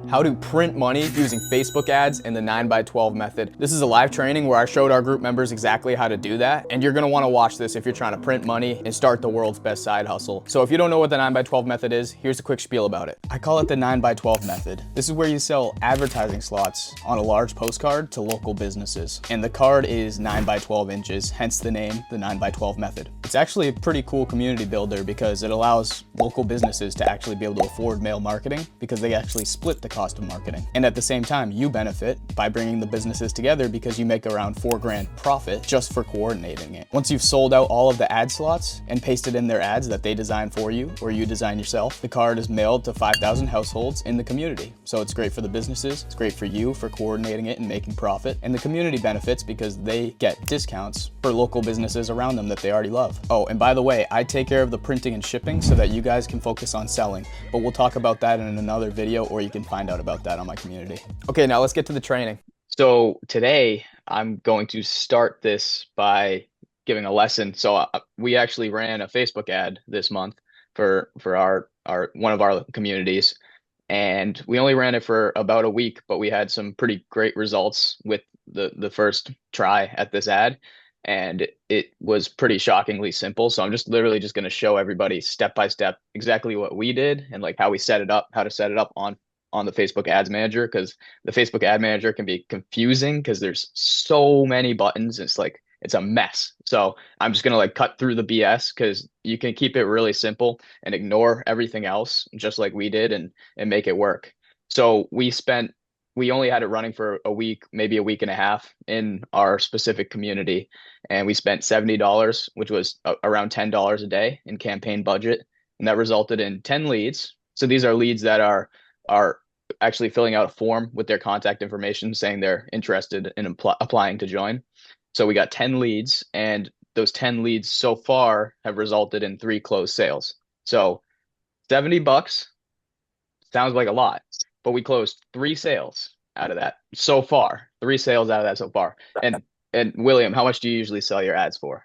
how to print money using Facebook ads and the 9x12 method. This is a live training where I showed our group members exactly how to do that, and you're gonna wanna watch this if you're trying to print money and start the world's best side hustle. So if you don't know what the 9x12 method is, here's a quick spiel about it. I call it the 9x12 method. This is where you sell advertising slots on a large postcard to local businesses. And the card is 9x12 inches, hence the name, the 9x12 method. It's actually a pretty cool community builder because it allows local businesses to actually be able to afford mail marketing because they actually split the cost of marketing. And at the same time, you benefit by bringing the businesses together because you make around $4,000 profit just for coordinating it. Once you've sold out all of the ad slots and pasted in their ads that they design for you or you design yourself, the card is mailed to 5,000 households in the community. So it's great for the businesses, it's great for you for coordinating it and making profit, and the community benefits because they get discounts for local businesses around them that they already love. Oh, and by the way, I take care of the printing and shipping so that you guys can focus on selling, but we'll talk about that in another video, or you can find out about that on my community. Okay, now let's get to the training. So today I'm going to start this by giving a lesson. So we actually ran a Facebook ad this month for our one of our communities, and we only ran it for about a week, but we had some pretty great results with the first try at this ad, and it was pretty shockingly simple. So I'm just literally just going to show everybody step by step exactly what we did and like how we set it up, how to set it up on the Facebook Ads Manager, because the Facebook Ad Manager can be confusing because there's so many buttons. It's a mess. So I'm just gonna like cut through the BS because you can keep it really simple and ignore everything else, just like we did, and make it work. So we only had it running for a week, maybe a week and a half in our specific community, and we spent $70, which was around $10 a day in campaign budget, and that resulted in 10 leads. So these are leads that are actually filling out a form with their contact information saying they're interested in applying to join. So we got 10 leads, and those 10 leads so far have resulted in 3 closed sales. So $70 sounds like a lot, but we closed 3 sales out of that so far. 3 sales out of that so far. And William, how much do you usually sell your ads for?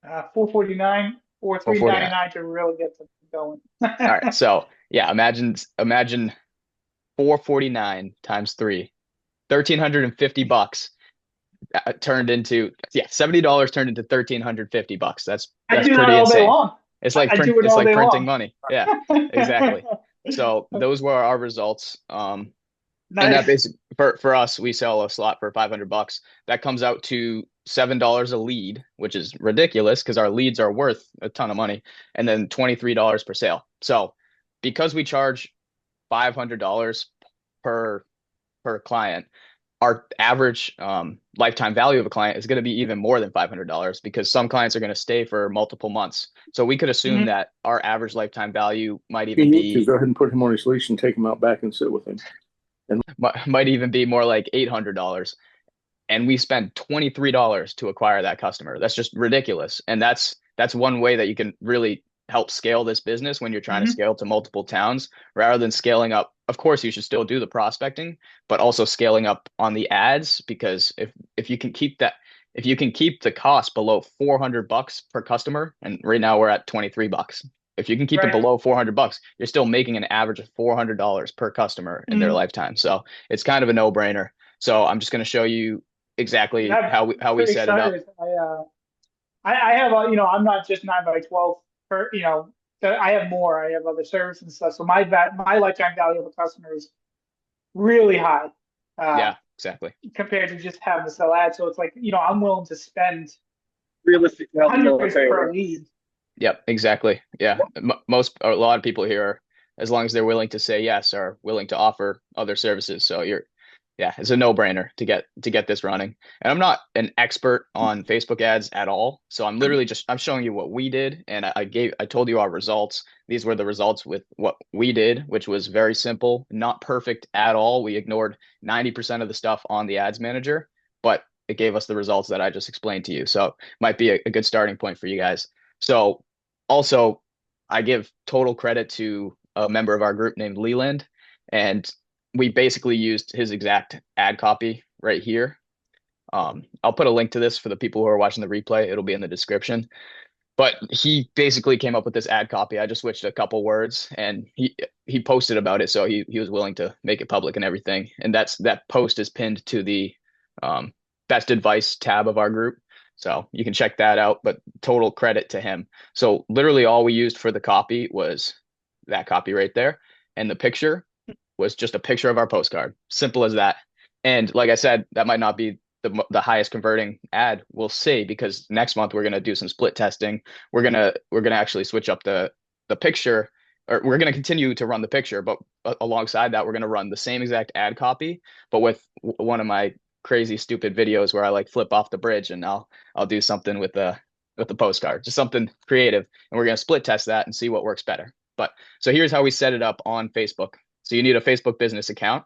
449 or 449. 399 to really get them going. All right. So yeah, imagine 449 times 3, $1,350 turned into, $70 turned into $1,350. That's I do pretty that all day insane. long. It's like I do it it's all like day printing long. money. Yeah, exactly. So those were our results. And that Nice. basically for us, we sell a slot for $500. That comes out to $7 a lead, which is ridiculous because our leads are worth a ton of money, and then $23 per sale. So because we charge $500 per client, our average lifetime value of a client is going to be even more than $500 because some clients are going to stay for multiple months. So we could assume Mhm. that our average lifetime value might You even need to be go ahead and put him on his leash and take him out back and sit with him. And might even be more like $800. And we spend $23 to acquire that customer. That's just ridiculous. And that's one way that you can really help scale this business when you're trying to Mhm. scale to multiple towns rather than scaling up. Of course, you should still do the prospecting, but also scaling up on the ads, because if you can keep the cost below $400 per customer, and right now we're at $23. If you can keep it Right. below $400, you're still making an average of $400 per customer in their Mhm. lifetime. So it's kind of a no-brainer. So I'm just going to show you exactly Yeah, how I'm we pretty set it up. excited. I have I'm not just 9x12 per, I have more. I have other services and stuff. So my lifetime value of a customer is really high, uh, Yeah, exactly. compared to just having to sell ads. So it's like, I'm willing to spend realistically hundreds per lead. Yep, exactly. Yeah. A lot of people here are, as long as they're willing to say yes, are willing to offer other services. So yeah, it's a no-brainer to get this running. And I'm not an expert on Facebook ads at all. So I'm literally I'm showing you what we did, and I told you our results. These were the results with what we did, which was very simple, not perfect at all. We ignored 90% of the stuff on the ads manager, but it gave us the results that I just explained to you. So might be a good starting point for you guys. So also, I give total credit to a member of our group named Leland, and we basically used his exact ad copy right here. I'll put a link to this for the people who are watching the replay. It'll be in the description. But he basically came up with this ad copy. I just switched a couple words, and he posted about it, so he was willing to make it public and everything. And that post is pinned to the um, best advice tab of our group, so you can check that out. But total credit to him. So literally all we used for the copy was that copy right there, and the picture was just a picture of our postcard. Simple as that. And like I said, that might not be the highest converting ad. We'll see, because next month we're gonna do some split testing. We're gonna actually switch up the picture, or we're gonna continue to run the picture, but alongside that we're gonna run the same exact ad copy, but with one of my crazy stupid videos where I like flip off the bridge, and I'll do something with the postcard, just something creative, and we're gonna split test that and see what works better. But so here's how we set it up on Facebook. So you need a Facebook business account.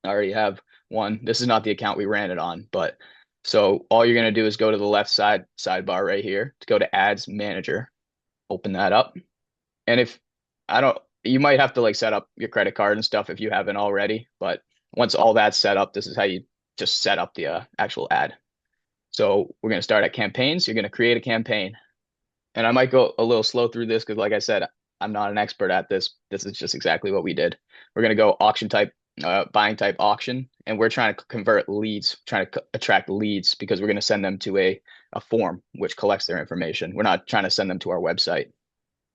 I already have one. This is not the account we ran it on, but so all you're going to do is go to the left side sidebar right here to go to Ads Manager, open that up. And if I don't, you might have to like set up your credit card and stuff if you haven't already, but once all that's set up, this is how you just set up the actual ad. So we're going to start at campaigns. You're going to create a campaign. And I might go a little slow through this because, like I said, I'm not an expert at this. This is just exactly what we did. We're going to go auction type, buying type auction, and we're trying to convert leads, trying to attract leads, because we're going to send them to a form which collects their information. We're not trying to send them to our website.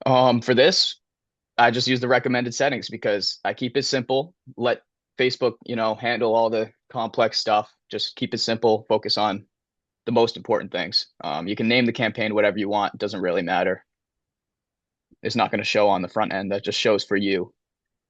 For this, I just use the recommended settings because I keep it simple. Let Facebook, handle all the complex stuff. Just keep it simple. Focus on the most important things. You can name the campaign whatever you want. It doesn't really matter. It's not going to show on the front end. That just shows for you.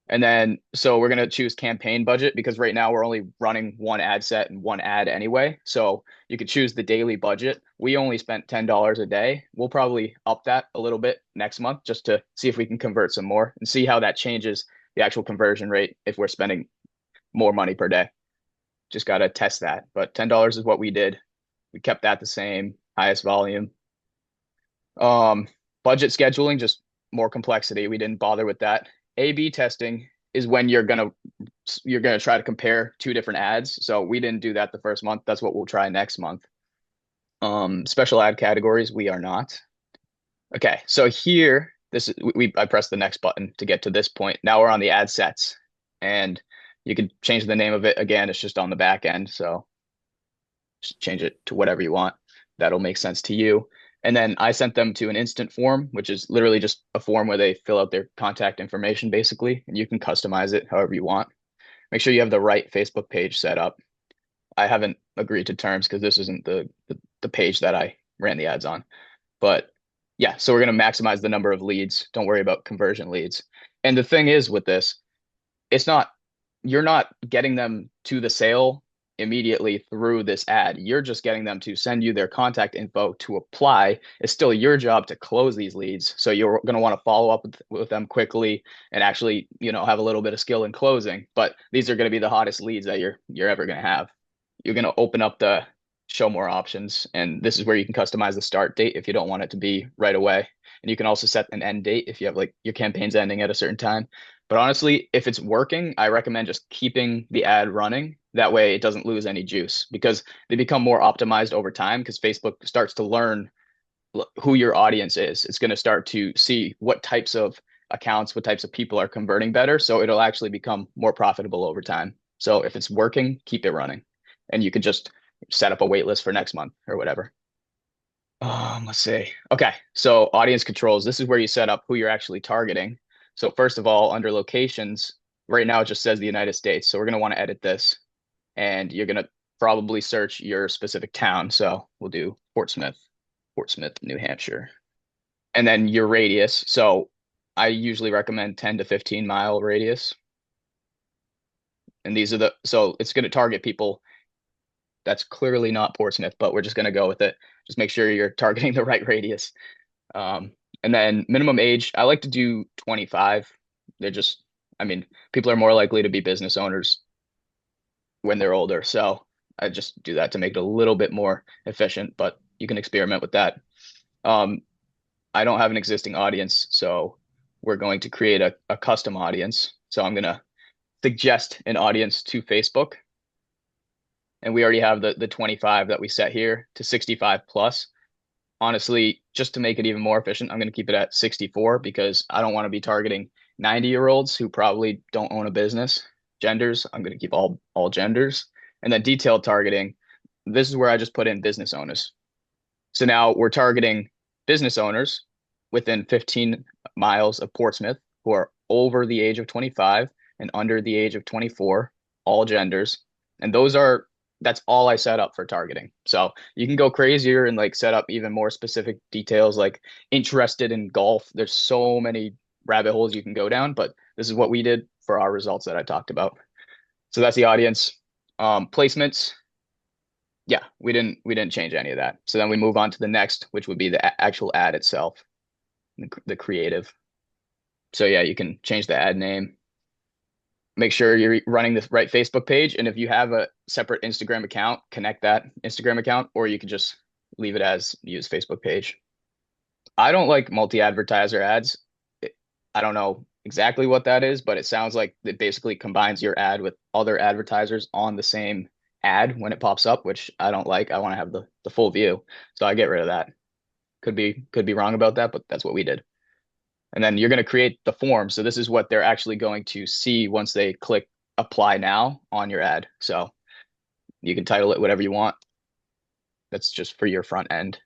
And then, so we're going to choose campaign budget, because right now we're only running one ad set and one ad anyway. So you could choose the daily budget. We only spent $10 a day. We'll probably up that a little bit next month just to see if we can convert some more and see how that changes the actual conversion rate if we're spending more money per day. Just got to test that. But $10 is what we did. We kept that the same, highest volume. Budget scheduling, just more complexity. We didn't bother with that. A/B testing is when you're gonna try to compare two different ads. So we didn't do that the first month. That's what we'll try next month. Special ad categories, we are not. Okay, so here, I pressed the next button to get to this point. Now we're on the ad sets, and you can change the name of it. Again, it's just on the back end, so just change it to whatever you want. That'll make sense to you. And then I sent them to an instant form, which is literally just a form where they fill out their contact information, basically, and you can customize it however you want. Make sure you have the right Facebook page set up. I haven't agreed to terms because this isn't the page that I ran the ads on. But yeah, so we're going to maximize the number of leads. Don't worry about conversion leads. And the thing is with this, you're not getting them to the sale immediately through this ad. You're just getting them to send you their contact info to apply. It's still your job to close these leads. So you're going to want to follow up with them quickly and actually, have a little bit of skill in closing. But these are going to be the hottest leads that you're ever going to have. You're going to open up the show more options. And this is where you can customize the start date if you don't want it to be right away. And you can also set an end date if you have like your campaign's ending at a certain time. But honestly, if it's working, I recommend just keeping the ad running. That way it doesn't lose any juice, because they become more optimized over time, because Facebook starts to learn who your audience is. It's going to start to see what types of accounts, what types of people are converting better. So it'll actually become more profitable over time. So if it's working, keep it running. And you can just set up a wait list for next month or whatever. Let's see. Okay, so audience controls. This is where you set up who you're actually targeting. So first of all, under locations, right now it just says the United States. So we're going to want to edit this, and you're going to probably search your specific town. So we'll do Fort Smith, New Hampshire, and then your radius. So I usually recommend 10 to 15 mile radius. And so it's going to target people. That's clearly not Portsmouth, but we're just going to go with it. Just make sure you're targeting the right radius. And then minimum age, I like to do 25. People are more likely to be business owners when they're older. So I just do that to make it a little bit more efficient, but you can experiment with that. I don't have an existing audience, so we're going to create a custom audience. So I'm going to suggest an audience to Facebook. And we already have the 25 that we set here to 65 plus. honestly, just to make it even more efficient, I'm going to keep it at 64 because I don't want to be targeting 90-year-olds who probably don't own a business. Genders, I'm going to keep all genders. And then detailed targeting, this is where I just put in business owners. So now we're targeting business owners within 15 miles of Portsmouth who are over the age of 25 and under the age of 24, all genders. And that's all I set up for targeting. So you can go crazier and like set up even more specific details like interested in golf. There's so many rabbit holes you can go down, but this is what we did for our results that I talked about. So that's the audience. Placements, yeah, we didn't change any of that. So then we move on to the next, which would be the actual ad itself, the creative. So yeah, you can change the ad name. Make sure you're running the right Facebook page, and if you have a separate Instagram account, connect that Instagram account, or you can just leave it as use Facebook page. I don't like multi-advertiser ads. I don't know exactly what that is, but it sounds like it basically combines your ad with other advertisers on the same ad when it pops up, which I don't like. I want to have the full view. So I get rid of that. Could be wrong about that, but that's what we did. And then you're going to create the form. So this is what they're actually going to see once they click apply now on your ad. So you can title it whatever you want. That's just for your front end.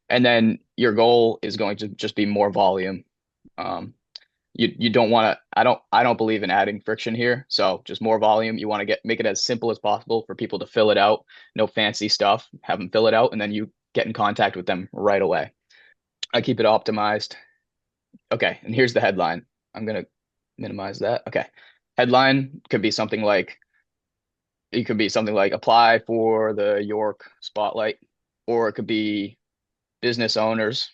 And then your goal is going to just be more volume. You don't want to, I don't believe in adding friction here. So just more volume. You want to make it as simple as possible for people to fill it out. No fancy stuff. Have them fill it out, and then you get in contact with them right away. I keep it optimized. Okay, and here's the headline. I'm gonna minimize that. Okay. Headline could be something like apply for the York spotlight, or it could be business owners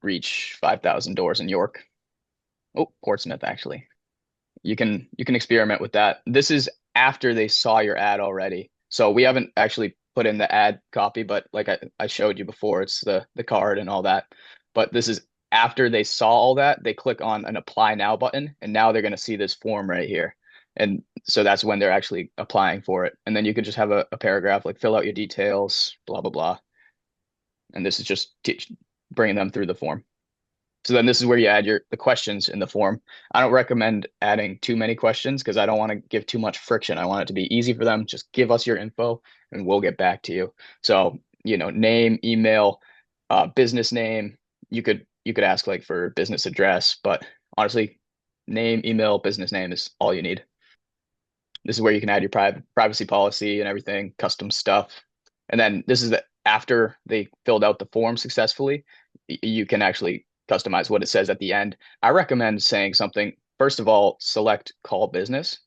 reach 5,000 doors in York. Oh, Portsmouth, actually. You can experiment with that. This is after they saw your ad already. So we haven't actually put in the ad copy, but like I showed you before, it's the card and all that. But this is after they saw all that, they click on an apply now button, and now they're going to see this form right here. And so that's when they're actually applying for it. And then you could just have a paragraph like fill out your details, blah, blah, blah. And this is just bringing them through the form. So then this is where you add the questions in the form. I don't recommend adding too many questions because I don't want to give too much friction. I want it to be easy for them. Just give us your info and we'll get back to you. So, name, email, business name. You could ask like for business address, but honestly, name, email, business name is all you need. This is where you can add your privacy policy and everything, custom stuff. And then this is after they filled out the form successfully, you can actually customize what it says at the end. I recommend saying something, first of all, select call business,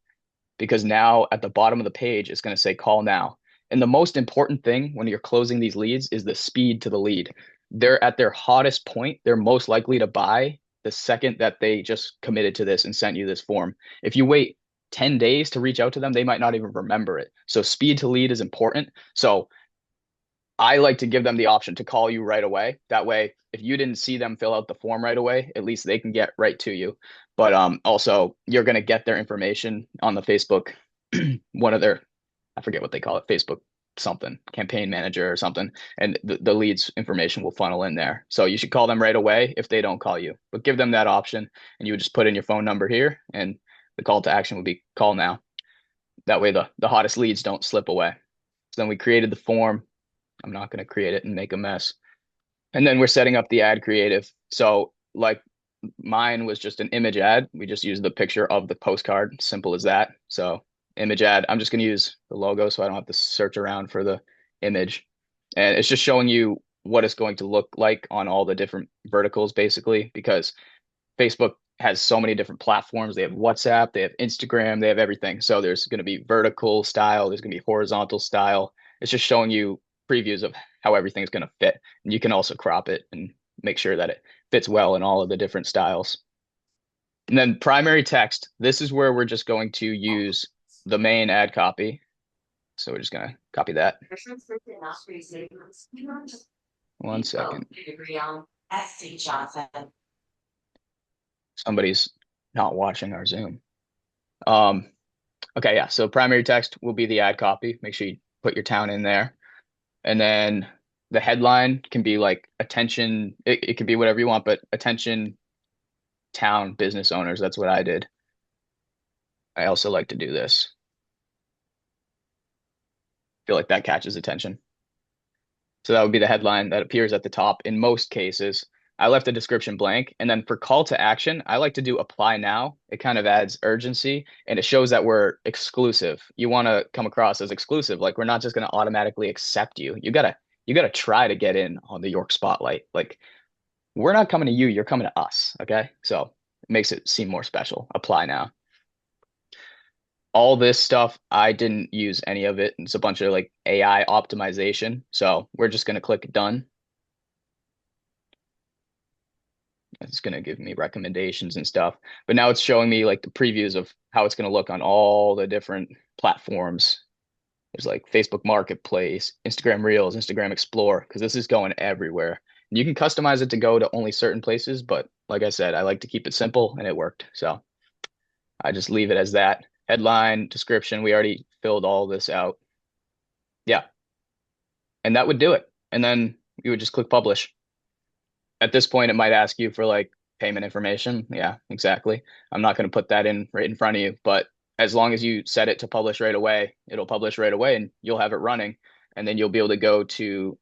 because now at the bottom of the page, it's going to say call now. And the most important thing when you're closing these leads is the speed to the lead. They're at their hottest point. They're most likely to buy the second that they just committed to this and sent you this form. If you wait 10 days to reach out to them, they might not even remember it. So speed to lead is important. So I like to give them the option to call you right away. That way, if you didn't see them fill out the form right away, at least they can get right to you. But also, you're going to get their information on the Facebook, one of their, I forget what they call it, Facebook something, campaign manager or something, and the leads information will funnel in there. So you should call them right away if they don't call you. But give them that option, and you would just put in your phone number here, and the call to action would be call now. That way, the hottest leads don't slip away. So then we created the form. I'm not going to create it and make a mess. And then we're setting up the ad creative. So like mine was just an image ad. We just used the picture of the postcard. Simple as that. So image ad, I'm just going to use the logo so I don't have to search around for the image. And it's just showing you what it's going to look like on all the different verticals, basically, because Facebook has so many different platforms. They have WhatsApp, they have Instagram, they have everything. So there's going to be vertical style, there's going to be horizontal style. It's just showing you previews of how everything's going to fit. And you can also crop it and make sure that it fits well in all of the different styles. And then primary text, this is where we're just going to use the main ad copy. So we're just going to copy that. 1 second. Somebody's not watching our Zoom. Okay, yeah. So primary text will be the ad copy. Make sure you put your town in there. And then the headline can be like attention, it can be whatever you want, but attention town business owners. That's what I did. I also like to do this. Feel like that catches attention. So that would be the headline that appears at the top in most cases. I left the description blank. And then for call to action, I like to do apply now. It kind of adds urgency and it shows that we're exclusive. You want to come across as exclusive. Like we're not just going to automatically accept you. You gotta try to get in on the York spotlight. Like we're not coming to you, you're coming to us. Okay. So it makes it seem more special. Apply now. All this stuff, I didn't use any of it. It's a bunch of like AI optimization. So we're just going to click done. It's going to give me recommendations and stuff. But now it's showing me like the previews of how it's going to look on all the different platforms. There's like Facebook Marketplace, Instagram Reels, Instagram Explore, because this is going everywhere. And you can customize it to go to only certain places. But like I said, I like to keep it simple and it worked. So I just leave it as that. Headline, description, we already filled all this out. Yeah. And that would do it. And then you would just click publish. At this point, it might ask you for like payment information. Yeah, exactly. I'm not going to put that in right in front of you, but as long as you set it to publish right away, it'll publish right away and you'll have it running. And then you'll be able to go to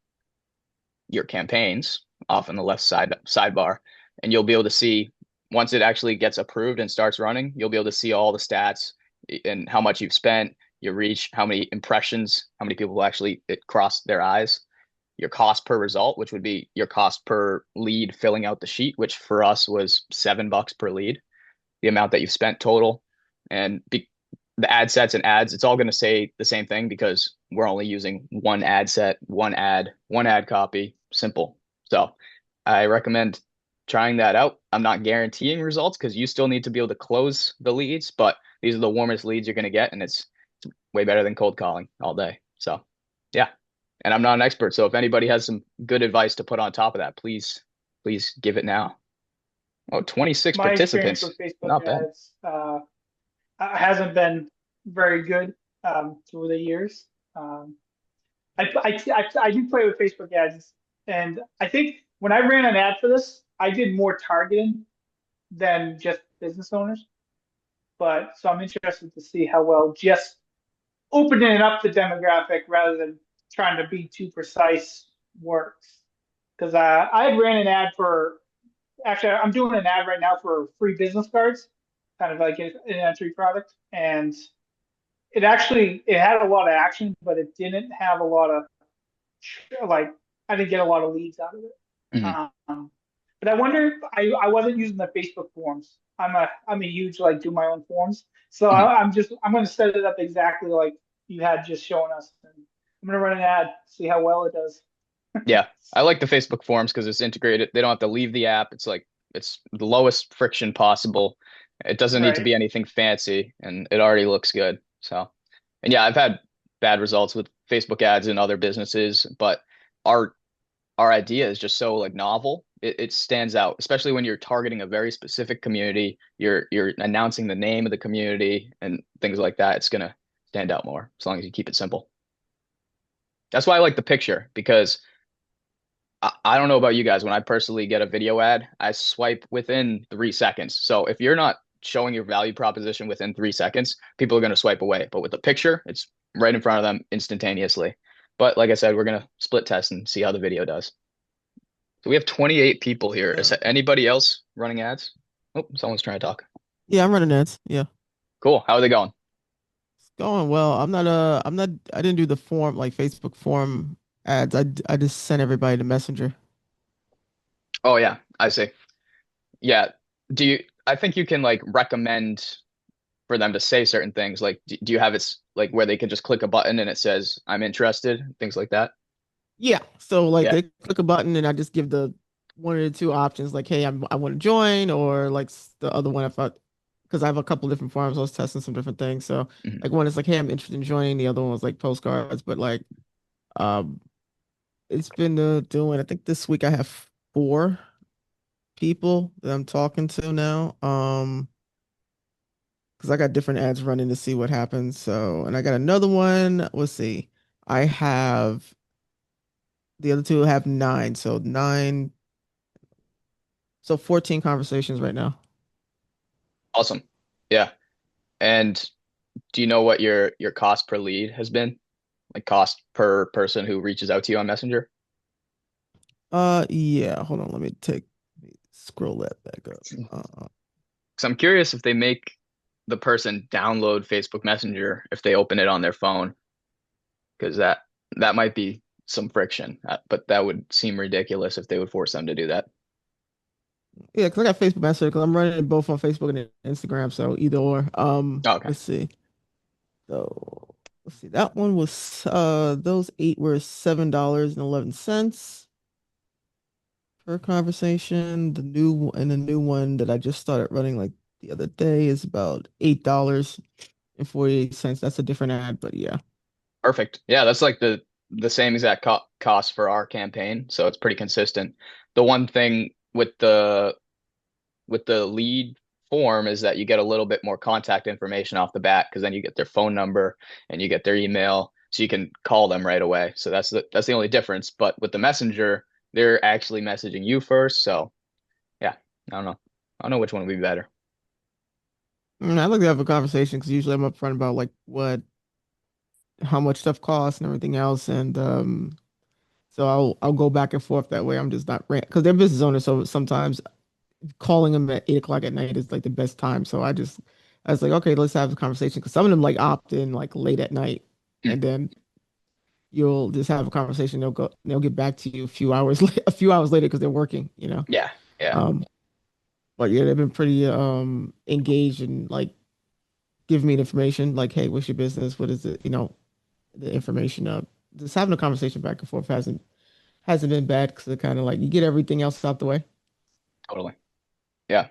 your campaigns off on the left side sidebar, and you'll be able to see once it actually gets approved and starts running, you'll be able to see all the stats and how much you've spent, your reach, how many impressions, how many people actually it crossed their eyes, your cost per result, which would be your cost per lead filling out the sheet, which for us was $7 per lead, the amount that you've spent total, and the ad sets and ads, it's all going to say the same thing because we're only using one ad set, one ad copy, simple. So I recommend trying that out. I'm not guaranteeing results because you still need to be able to close the leads, but these are the warmest leads you're going to get, and it's way better than cold calling all day. So yeah. And I'm not an expert. So if anybody has some good advice to put on top of that, please give it now. Oh, 26 My experience participants. with Facebook Not bad. ads hasn't been very good through the years. I do play with Facebook ads, and I think when I ran an ad for this, I did more targeting than just business owners. But so I'm interested to see how well just opening up the demographic rather than trying to be too precise works. Because I had ran an ad for, actually, I'm doing an ad right now for free business cards, kind of like an entry product. And it had a lot of action, but it didn't have a lot of, like, I didn't get a lot of leads out of it. Mhm. But I wonder if I wasn't using the Facebook forms. I'm a huge like do my own forms. So Mhm. I'm going to set it up exactly like you had just shown us. And I'm going to run an ad, see how well it does. Yeah. I like the Facebook forms because it's integrated. They don't have to leave the app. It's like it's the lowest friction possible. It doesn't need to Right. be anything fancy and it already looks good. So, and yeah, I've had bad results with Facebook ads and other businesses, but our our idea is just so like novel. It stands out, especially when you're targeting a very specific community. You're announcing the name of the community and things like that. It's gonna stand out more as long as you keep it simple. That's why I like the picture because I don't know about you guys. When I personally get a video ad, I swipe within 3 seconds. So if you're not showing your value proposition within 3 seconds, people are going to swipe away. But with the picture, it's right in front of them instantaneously. But like I said, we're going to split test and see how the video does. So we have 28 people here. Is Yeah. anybody else running ads? Oh, someone's trying to talk. Yeah, I'm running ads. Yeah. Cool. How are they going? It's going well. I didn't do the form like Facebook form ads. I just sent everybody to Messenger. Oh yeah, I see. Yeah. I think you can like recommend for them to say certain things. Like, do you have it like where they can just click a button and it says, I'm interested, things like that? Yeah. So like Yeah. they click a button and I just give the one or the two options like, hey, I want to join, or like the other one if I because I have a couple different forms. I was testing some different things. So Mhm. like one is like, hey, I'm interested in joining. The other one was like postcards, but like um it's been doing, I think this week I have 4 people that I'm talking to now. Because I got different ads running to see what happens. So, and I got another one. Let's see. I have the other two have 9. So 9, so 14 conversations right now. Awesome. Yeah. And do you know what your cost per lead has been? Like cost per person who reaches out to you on Messenger? Yeah, hold on, let me scroll that back up. Because I'm curious if they make the person download Facebook Messenger if they open it on their phone, because that might be some friction. But that would seem ridiculous if they would force them to do that. Yeah, because I got Facebook Messenger because I'm running it both on Facebook and Instagram, so either or. Oh, okay. Let's see. So let's see. That one was those 8 were $7.11 per conversation. The new one that I just started running like the other day is about $8.48. That's a different ad, but yeah. Perfect. Yeah, that's like the same exact cost for our campaign, so it's pretty consistent. The one thing with the lead form is that you get a little bit more contact information off the bat because then you get their phone number and you get their email, so you can call them right away. So that's the only difference. But with the messenger, they're actually messaging you first. So yeah, I don't know. I don't know which one would be better. I'd like to have a conversation because usually I'm upfront about like how much stuff costs and everything else, and so I'll go back and forth that way. I'm just not rant because they're business owners, so sometimes calling them at 8 o'clock at night is like the best time. So I was like, okay, let's have a conversation because some of them like opt in like late at night, Hmm. and then you'll just have a conversation. They'll get back to you a few hours later because they're working, you know. Yeah, yeah, Um, but yeah, they've been pretty engaged and like giving me the information, like, hey, what's your business? What is it? You know, the information of just having a conversation back and forth hasn't been bad because it kind of like you get everything else out the way. totally. Yeah.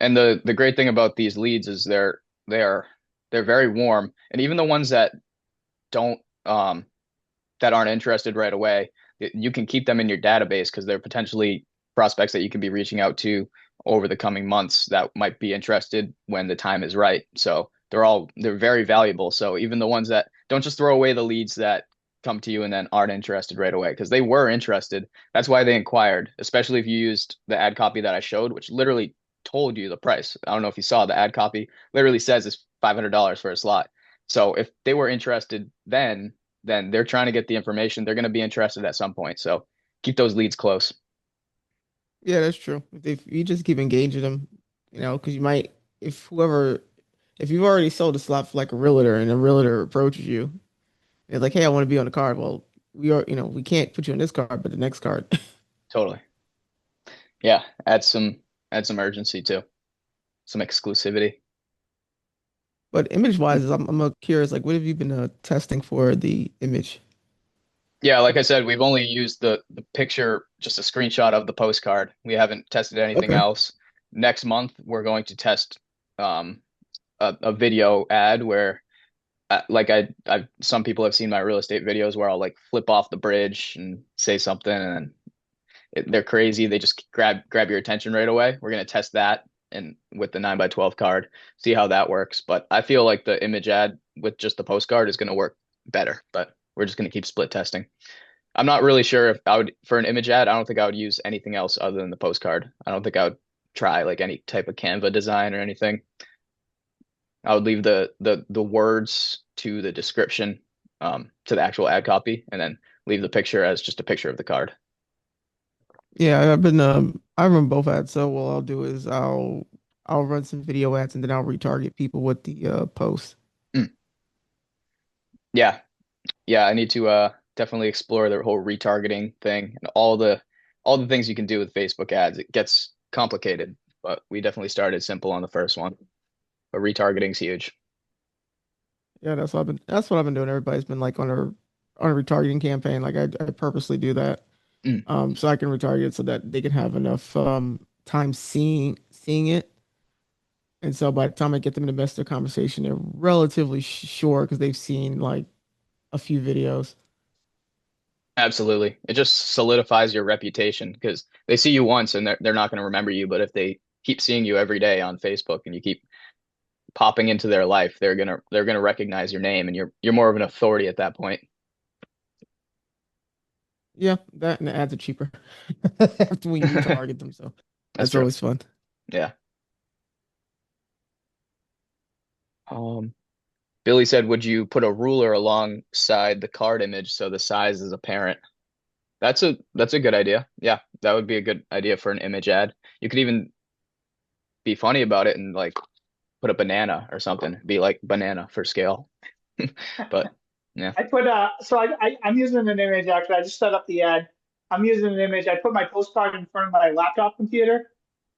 And the great thing about these leads is they are they're very warm, and even the ones don't that aren't interested right away, you can keep them in your database because they're potentially prospects that you can be reaching out to over the coming months that might be interested when the time is right. So they're very valuable. So even the ones that don't just throw away the leads that come to you and then aren't interested right away because they were interested. That's why they inquired, especially if you used the ad copy that I showed, which literally told you the price. I don't know if you saw the ad copy, literally says it's $500 for a slot. So if they were interested then they're trying to get the information. They're going to be interested at some point. So keep those leads close. Yeah, that's true. If you just keep engaging them, you know, because you might, if whoever, if you've already sold a slot for like a realtor and a realtor approaches you, it's like, hey, I want to be on the card. Well, we can't put you on this card, but the next card. Totally. Yeah. Add some urgency too. Some exclusivity. But image wise, I'm curious, like, what have you been testing for the image? Yeah, like I said, we've only used the picture, just a screenshot of the postcard. We haven't tested anything Okay. else. Next month, we're going to test um, a video ad where, like some people have seen my real estate videos where I'll like flip off the bridge and say something, and they're crazy. They just grab your attention right away. We're gonna test that and with the 9x12 card, see how that works. But I feel like the image ad with just the postcard is gonna work better. But we're just gonna keep split testing. I'm not really sure if I would for an image ad. I don't think I would use anything else other than the postcard. I don't think I would try like any type of Canva design or anything. I would leave the words to the description, to the actual ad copy, and then leave the picture as just a picture of the card. Yeah, I run both ads. So what I'll do is I'll run some video ads and then I'll retarget people with the post. Mm. Yeah, yeah, I need to definitely explore the whole retargeting thing and all the things you can do with Facebook ads. It gets complicated, but we definitely started simple on the first one. But retargeting's huge. Yeah, that's what I've been doing. Everybody's been like on a retargeting campaign. Like I purposely do that. Mm, So I can retarget so that they can have enough time seeing it. And so by the time I get them in the best of their conversation, they're relatively sure because they've seen like a few videos. absolutely. It just solidifies your reputation because they see you once and they're not going to remember you, but if they keep seeing you every day on Facebook and you keep popping into their life, they're gonna recognize your name and you're more of an authority at that point. Yeah, that and the ads are cheaper after when you retarget them. So That's that's true. always fun. Yeah. Billy said, would you put a ruler alongside the card image so the size is apparent? That's a good idea. Yeah, that would be a good idea for an image ad. You could even be funny about it and like put a banana or something. Be like banana for scale. But yeah. I put so I'm using an image actually. I just set up the ad. I'm using an image. I put my postcard in front of my laptop computer,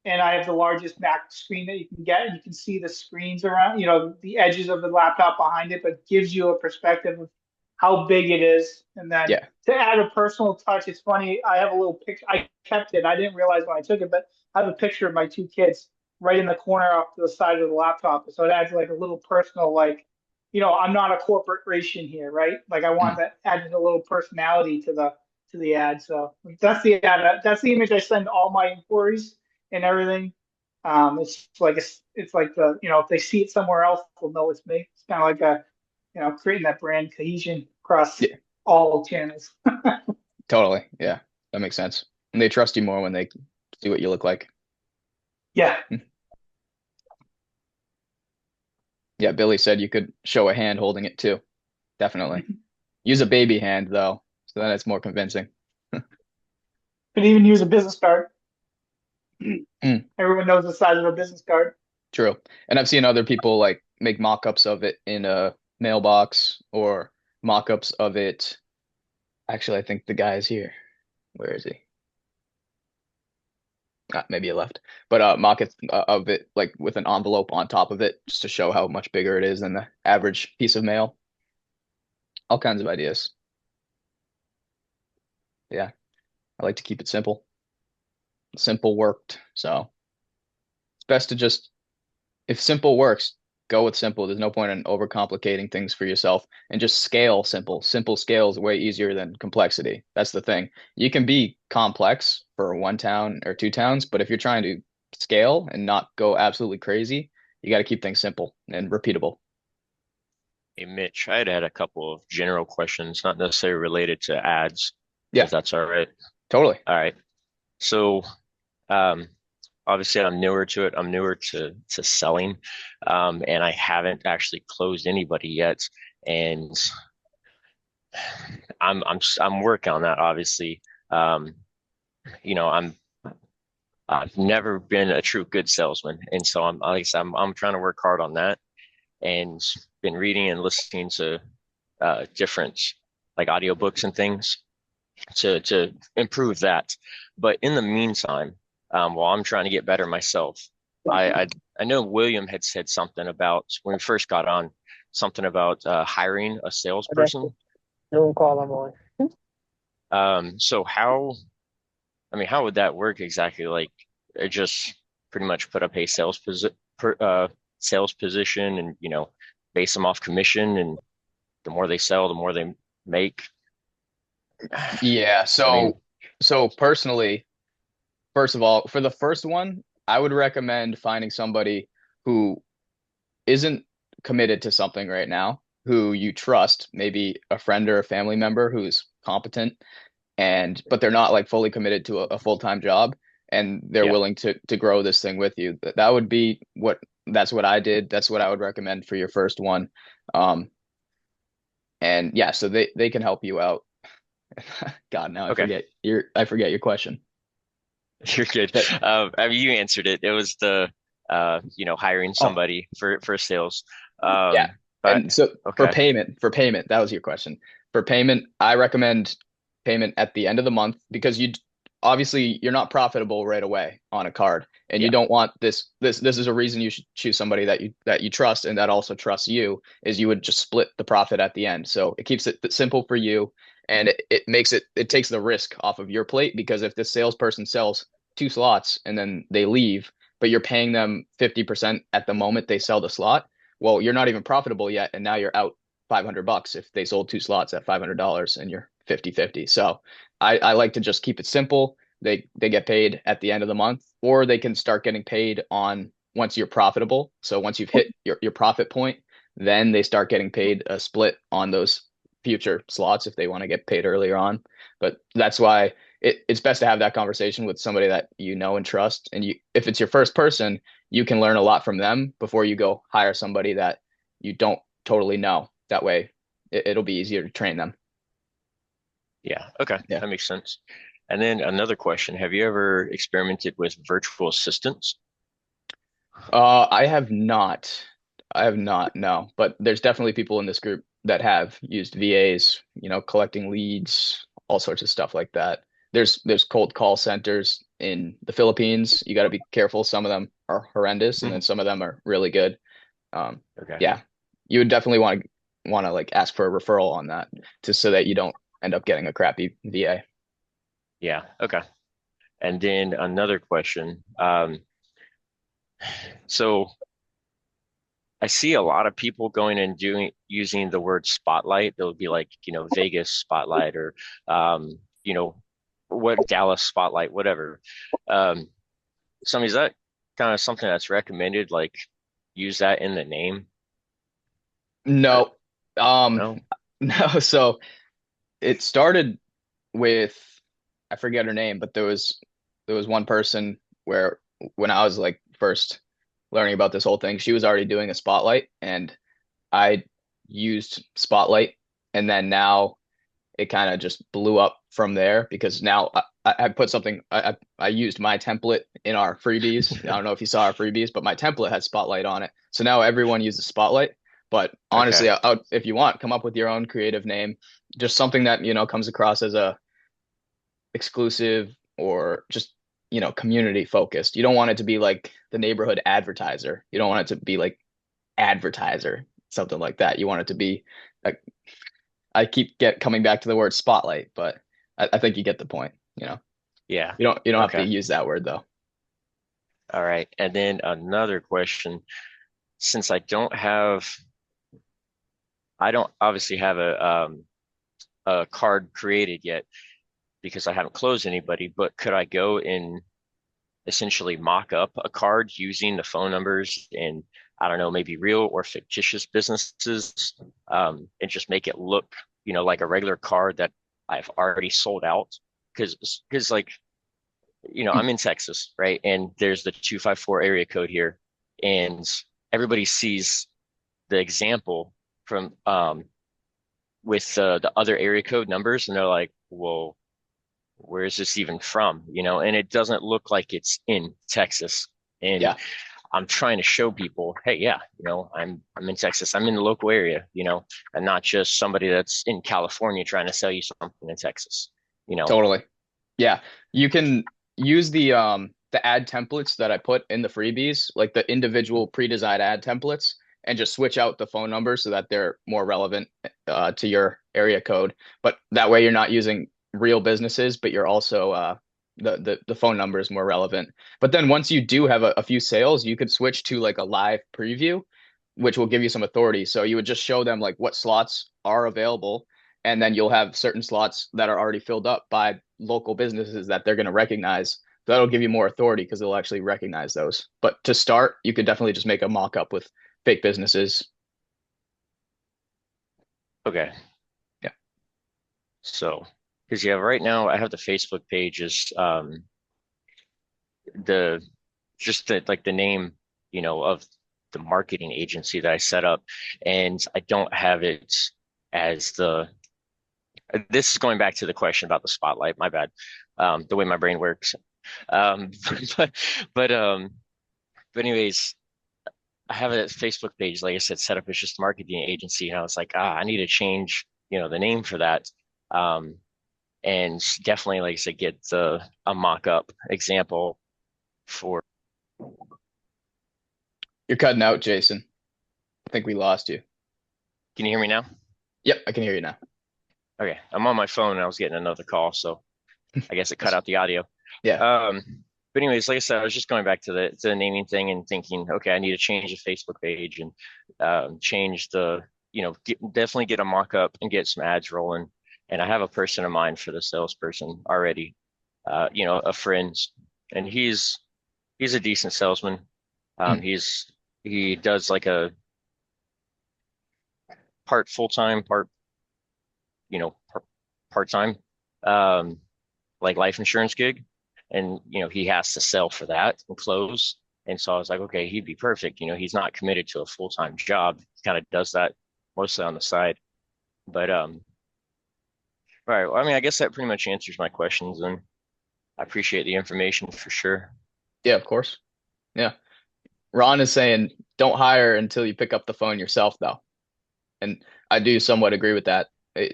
and I have the largest Mac screen that you can get. And you can see the screens around, the edges of the laptop behind it, but gives you a perspective of how big it is. And then Yeah. to add a personal touch, it's funny. I have a little picture. I kept it. I didn't realize when I took it, but I have a picture of my two kids right in the corner off to the side of the laptop. So it adds like a little personal, like, I'm not a corporation here, right? Like I want Mhm. that added a little personality to the ad. So that's the ad. That's the image I send all my inquiries and everything. It's like if they see it somewhere else, they'll know it's me. It's kind of like creating that brand cohesion across Yeah, all channels. totally. Yeah, that makes sense. And they trust you more when they see what you look like. Yeah. Yeah, Billy said you could show a hand holding it too. Definitely. Use a baby hand though, so then it's more convincing. Could even use a business card. Mm, Everyone knows the size of a business card. true. And I've seen other people like make mock-ups of it in a mailbox or mock-ups of it. Actually, I think the guy is here. Where is he? Maybe he left. But mock-ups of it like with an envelope on top of it just to show how much bigger it is than the average piece of mail. All kinds of ideas. Yeah, I like to keep it simple. Simple worked. So it's best to just, if simple works, go with simple. There's no point in overcomplicating things for yourself and just scale simple. Simple scale is way easier than complexity. That's the thing. You can be complex for one town or two towns, but if you're trying to scale and not go absolutely crazy, you got to keep things simple and repeatable. Hey, Mitch, I had a couple of general questions, not necessarily related to ads, Yeah, if that's all right. totally. All right. So, um, obviously, I'm newer to it. I'm newer to selling, and I haven't actually closed anybody yet. And I'm working on that, obviously. Um, you know, I've never been a true good salesman, and so like I said, I'm trying to work hard on that, and been reading and listening to different like audiobooks and things to improve that. But in the meantime, while I'm trying to get better myself, I know William had said something about when we first got on, something about hiring a salesperson. Don't call them on. So how would that work exactly? Like, just pretty much put up a sales position, and base them off commission, and the more they sell, the more they make. Yeah, I mean, so personally, first of all, for the first one, I would recommend finding somebody who isn't committed to something right now, who you trust, maybe a friend or a family member who's competent and but they're not like fully committed to a full-time job and they're yeah. willing to grow this thing with you. That would be that's what I did. That's what I would recommend for your first one. Um, and yeah, so they can help you out. God, now Okay. I forget your question. You're good. That, I mean, you answered it. It was the hiring oh, somebody for sales. yeah. But And so okay. for payment, that was your question. For payment, I recommend payment at the end of the month because you obviously you're not profitable right away on a card, and you Yeah. don't want this is a reason you should choose somebody that you trust and that also trusts you, is you would just split the profit at the end. So it keeps it simple for you, and it takes the risk off of your plate, because if this salesperson sells two slots and then they leave, but you're paying them 50% at the moment they sell the slot, well, you're not even profitable yet, and now you're out $500 if they sold two slots at $500 and you're 50-50. So I like to just keep it simple. They get paid at the end of the month, or they can start getting paid on once you're profitable. So once you've hit your profit point, then they start getting paid a split on those future slots if they want to get paid earlier on. But that's why it's best to have that conversation with somebody that you know and trust. And if it's your first person, you can learn a lot from them before you go hire somebody that you don't totally know. That way it'll be easier to train them. Yeah. Okay. Yeah. That makes sense. And then another question, have you ever experimented with virtual assistants? I have not. I have not, no. But there's definitely people in this group that have used VAs, collecting leads, all sorts of stuff like that. There's cold call centers in the Philippines. You got to be careful. Some of them are horrendous, and then some of them are really good. Okay. Yeah, you would definitely want to like ask for a referral on that, just so that you don't end up getting a crappy VA. Yeah. Okay. And then another question. So I see a lot of people going and using the word spotlight. They'll be like, Vegas spotlight or, you know, what Dallas spotlight, whatever. Um, is that kind of something that's recommended? Like use that in the name? No, um, No? no. So it started with, I forget her name, but there was one person where when I was like first learning about this whole thing, she was already doing a spotlight, and I used spotlight, and then now it kind of just blew up from there because now I put something I used my template in our freebies. I don't know if you saw our freebies, but my template had spotlight on it. So now everyone uses spotlight. But honestly, Okay. if you want, come up with your own creative name, just something that comes across as a exclusive or just community focused. You don't want it to be like the neighborhood advertiser. You don't want it to be like advertiser, something like that. You want it to be like, I keep coming back to the word spotlight, but I think you get the point. Yeah. You don't have to Okay. use that word though. All right. And then another question, since I don't obviously have a card created yet because I haven't closed anybody, but could I go and essentially mock up a card using the phone numbers and I don't know, maybe real or fictitious businesses, and just make it look, like a regular card that I've already sold out? Because like, I'm in Texas, right? And there's the 254 area code here, and everybody sees the example from with the other area code numbers, and they're like, "Well, where is this even from?" And it doesn't look like it's in Texas. And Yeah, I'm trying to show people, hey, yeah, I'm in Texas. I'm in the local area, and not just somebody that's in California trying to sell you something in Texas, you know. totally. Yeah, you can use the ad templates that I put in the freebies, like the individual pre-designed ad templates, and just switch out the phone numbers so that they're more relevant to your area code. But that way you're not using real businesses, but you're also the phone number is more relevant. But then once you do have a few sales, you could switch to like a live preview, which will give you some authority. So you would just show them like what slots are available, and then you'll have certain slots that are already filled up by local businesses that they're going to recognize. So that'll give you more authority because they'll actually recognize those. But to start, you could definitely just make a mock up with fake businesses. Okay. Yeah. So, because yeah, right now I have the Facebook pages, the just the name, of the marketing agency that I set up, and I don't have it as this is going back to the question about the spotlight, my bad. The way my brain works. Um, but but um but anyways, I have a Facebook page, like I said, set up as just a marketing agency, and I was like, I need to change, the name for that. Um, and definitely, like I said, get a mock-up example for. You're cutting out, Jason. I think we lost you. Can you hear me now? Yep, I can hear you now. Okay, I'm on my phone and I was getting another call, so I guess it cut out the audio. Yeah. Um, but anyways, like I said, I was just going back to the naming thing and thinking, okay, I need to change the Facebook page and change definitely get a mock-up and get some ads rolling. And I have a person in mind for the salesperson already, a friend, and he's a decent salesman. Hmm. He does like a part full-time, part part-time, like life insurance gig. And, he has to sell for that and close. And so I was like, okay, he'd be perfect. He's not committed to a full-time job. He kind of does that mostly on the side. But, all right. Well, I mean, I guess that pretty much answers my questions, and I appreciate the information for sure. Yeah, of course. Yeah. Ron is saying don't hire until you pick up the phone yourself, though. And I do somewhat agree with that.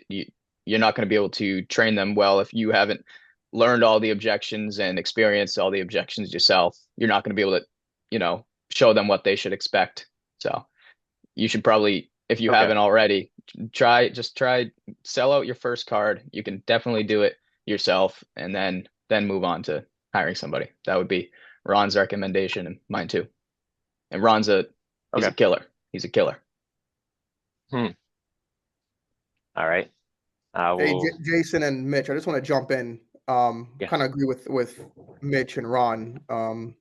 You're not going to be able to train them well if you haven't learned all the objections and experienced all the objections yourself. You're not going to be able to, show them what they should expect. So you should probably, if you haven't already, try sell out your first card. You can definitely do it yourself, and then move on to hiring somebody. That would be Ron's recommendation and mine too. And Ron's he's a killer. He's a killer. All right. Hey, Jason and Mitch, I just want to jump in. Kind of agree with Mitch and Ron.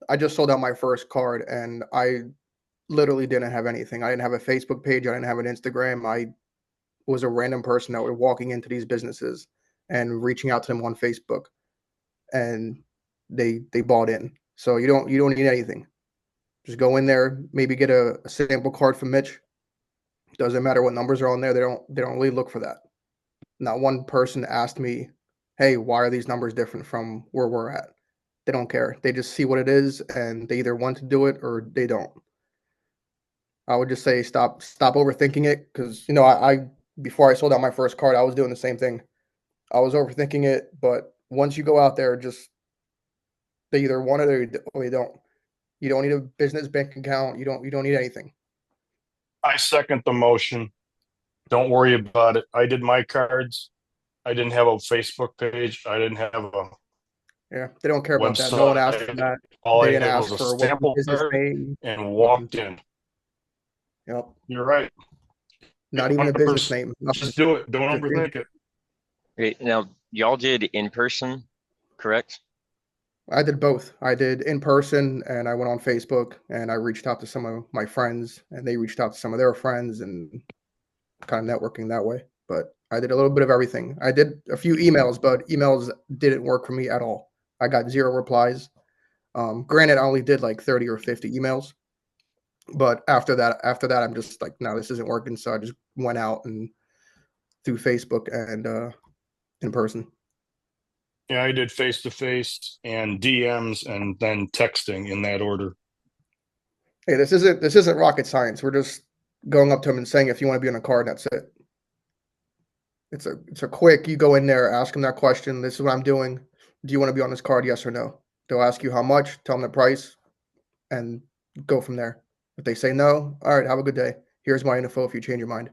I just sold out my first card, and I literally didn't have anything. I didn't have a Facebook page. I didn't have an Instagram. I was a random person that was walking into these businesses and reaching out to them on Facebook, and they bought in. So you don't need anything. Just go in there, maybe get a sample card from Mitch. Doesn't matter what numbers are on there. They don't really look for that. Not one person asked me, hey, why are these numbers different from where we're at? They don't care. They just see what it is, and they either want to do it or they don't. I would just say stop overthinking it, because I before I sold out my first card, I was doing the same thing. I was overthinking it, but once you go out there, just they either want it or they don't. You don't need a business bank account. You don't need anything. I second the motion. Don't worry about it. I did my cards. I didn't have a Facebook page. I didn't have a they don't care about that. No one asked for that. All They I didn't had ask was for a sample what business card name. and walked in. Yep. You're right. Not even a business name. Just do it. Don't overthink it. Great. Now, y'all did in person, correct? I did both. I did in person, and I went on Facebook, and I reached out to some of my friends, and they reached out to some of their friends, and kind of networking that way. But I did a little bit of everything. I did a few emails, but emails didn't work for me at all. I got 0 replies. Granted, I only did like 30 or 50 emails, but after that, I'm just like, no, this isn't working. So I just went out and through Facebook and in person. Yeah, I did face to face and DMs and then texting in that order. Hey, this isn't rocket science. We're just going up to them and saying, if you want to be on a card, that's it. It's a quick, you go in there, ask them that question. This is what I'm doing. Do you want to be on this card? Yes or no? They'll ask you how much, tell them the price, and go from there. If they say no, all right, have a good day. Here's my info if you change your mind.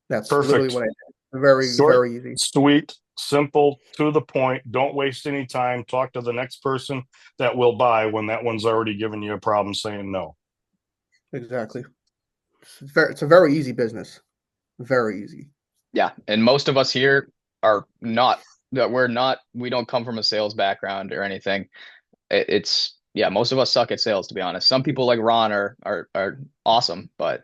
That's Perfect. literally what I did. Very, Short, very easy. Sweet, simple, to the point. Don't waste any time. Talk to the next person that will buy when that one's already given you a problem saying no. Exactly. It's a very easy business. Very easy. Yeah, and most of us here are not we don't come from a sales background or anything. Most of us suck at sales, to be honest. Some people like Ron are awesome, but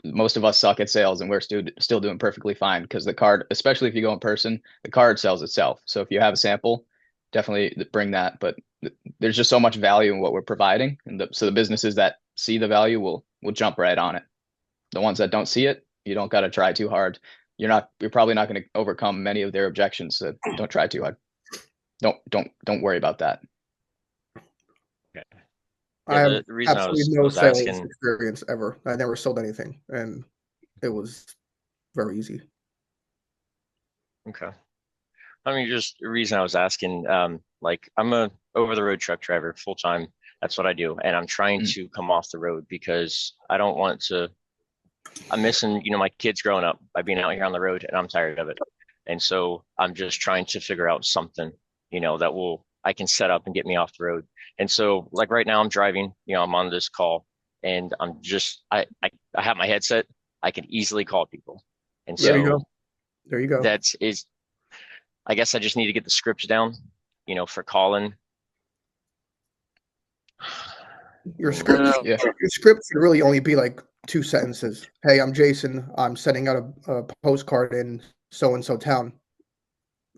most of us suck at sales, and we're still doing perfectly fine, because the card, especially if you go in person, the card sells itself. So if you have a sample, definitely bring that. But there's just so much value in what we're providing, and so the businesses that see the value will jump right on it. The ones that don't see it, you don't got to try too hard. You're probably not going to overcome many of their objections. So don't try too hard. Don't worry about that. Okay. I have reason absolutely no sales experience ever. I never sold anything, and it was very easy. Okay. I mean, just the reason I was asking, like I'm a over-the-road truck driver full time. That's what I do, and I'm trying to come off the road because I don't want to. I'm missing, my kids growing up by being out here on the road, and I'm tired of it. And so I'm just trying to figure out something, that I can set up and get me off the road. And so like right now I'm driving, I'm on this call, and I'm just, I have my headset. I can easily call people. And so there you go. I guess I just need to get the scripts down, for calling. Your script, your script should really only be like 2 sentences. Hey, I'm Jason. I'm sending out a postcard in so and so town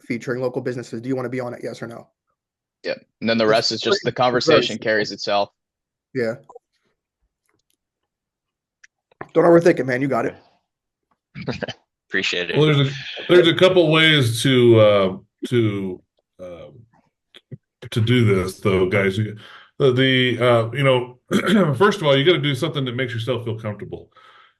featuring local businesses. Do you want to be on it? Yes or no? Yeah. And then the rest is just the Very conversation simple. carries itself. Yeah. Don't overthink it, man. You got it. Appreciate it. Well, there's a couple ways to do this, though, guys. You know, first of all, you got to do something that makes yourself feel comfortable,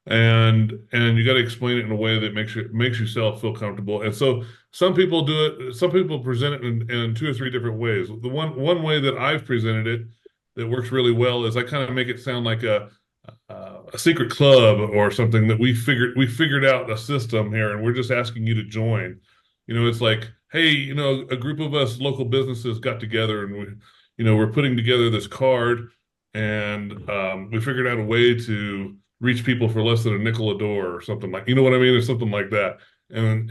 and you got to explain it in a way that makes yourself feel comfortable. And so some people do it. Some people present it in two or three different ways. The one way that I've presented it that works really well is I kind of make it sound like a secret club or something that we figured out a system here, and we're just asking you to join. You know, it's like, hey, you know, a group of us local businesses got together, and we're putting together this card, and we figured out a way to reach people for less than a nickel a door or something, like, you know what I mean, or something like that. And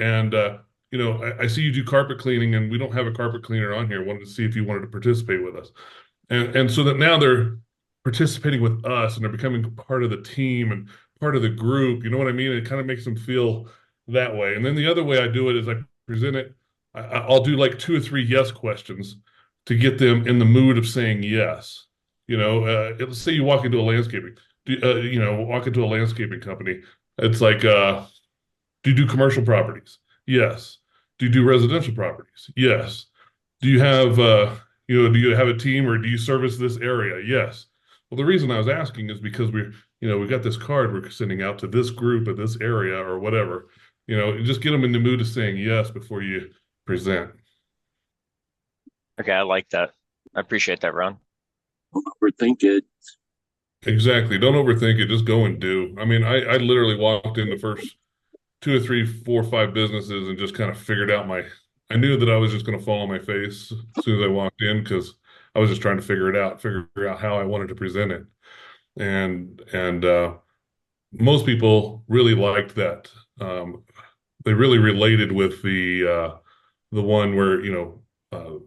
you know, I see you do carpet cleaning, and we don't have a carpet cleaner on here. Wanted to see if you wanted to participate with us, and so that now they're participating with us, and they're becoming part of the team and part of the group. You know what I mean? It kind of makes them feel that way. And then the other way I do it is I present it. I'll do like 2 or 3 yes questions to get them in the mood of saying yes. You know, let's say you walk into a landscaping, walk into a landscaping company. It's like, do you do commercial properties? Yes. Do you do residential properties? Yes. Do you have, do you have a team, or do you service this area? Yes. Well, the reason I was asking is because we've got this card we're sending out to this group at this area or whatever. You know, just get them in the mood of saying yes before you present. Okay, I like that. I appreciate that, Ron. Don't overthink it. Exactly. Don't overthink it. Just go and do. I mean, I literally walked in the first 2 or 3, 4, 5 businesses and just kind of figured out I knew that I was just going to fall on my face as soon as I walked in, because I was just trying to figure out how I wanted to present it. And most people really liked that. They really related with the one where,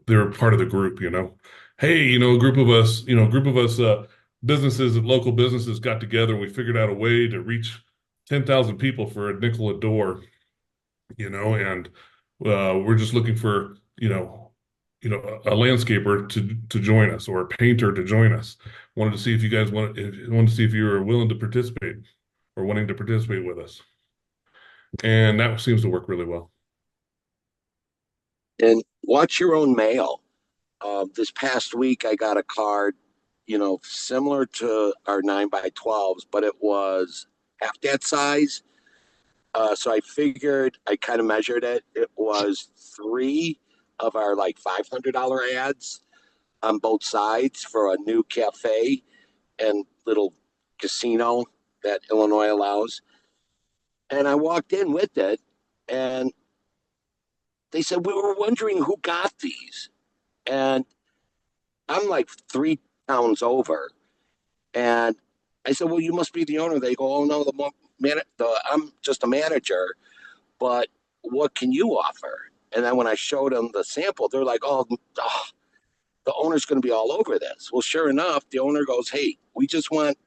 they were part of the group, you know. Hey, you know, a group of us, businesses, local businesses got together, and we figured out a way to reach 10,000 people for a nickel a door, you know, and we're just looking for, a landscaper to join us, or a painter to join us. Wanted to see if you guys wanted to see if you were willing to participate or wanting to participate with us. And that seems to work really well. And watch your own mail. This past week, I got a card, similar to our 9x12s, but it was half that size. So I figured, I kind of measured it. It was 3 of our like $500 ads on both sides for a new cafe and little casino that Illinois allows. And I walked in with it, and they said, we were wondering who got these. And I'm like 3 towns over. And I said, well, you must be the owner. They go, oh, no, I'm just a manager, but what can you offer? And then when I showed them the sample, they're like, oh, the owner's going to be all over this. Well, sure enough, the owner goes, hey, we just want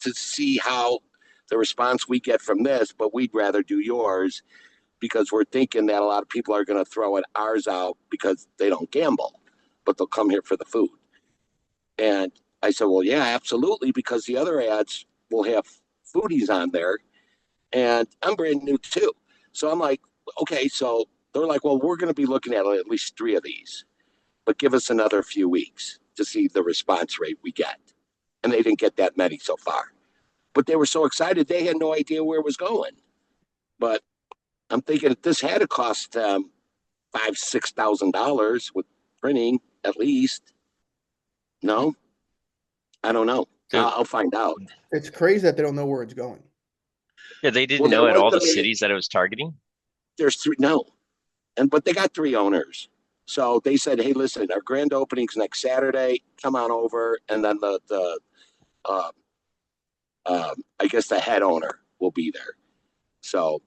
to see how the response we get from this, but we'd rather do yours, because we're thinking that a lot of people are going to throw ours out because they don't gamble, but they'll come here for the food. And I said, well, yeah, absolutely, because the other ads will have foodies on there, and I'm brand new too. So I'm like, okay, so they're like, well, we're going to be looking at least 3 of these, but give us another few weeks to see the response rate we get. And they didn't get that many so far, but they were so excited. They had no idea where it was going. But I'm thinking if this had to cost $5,000-6,000 with printing at least. No, I don't know. I'll find out. It's crazy that they don't know where it's going. Yeah, they didn't know at all the cities that it was targeting. There's 3, no, but they got 3 owners. So they said, hey, listen, our grand opening's next Saturday. Come on over, and then I guess the head owner will be there. So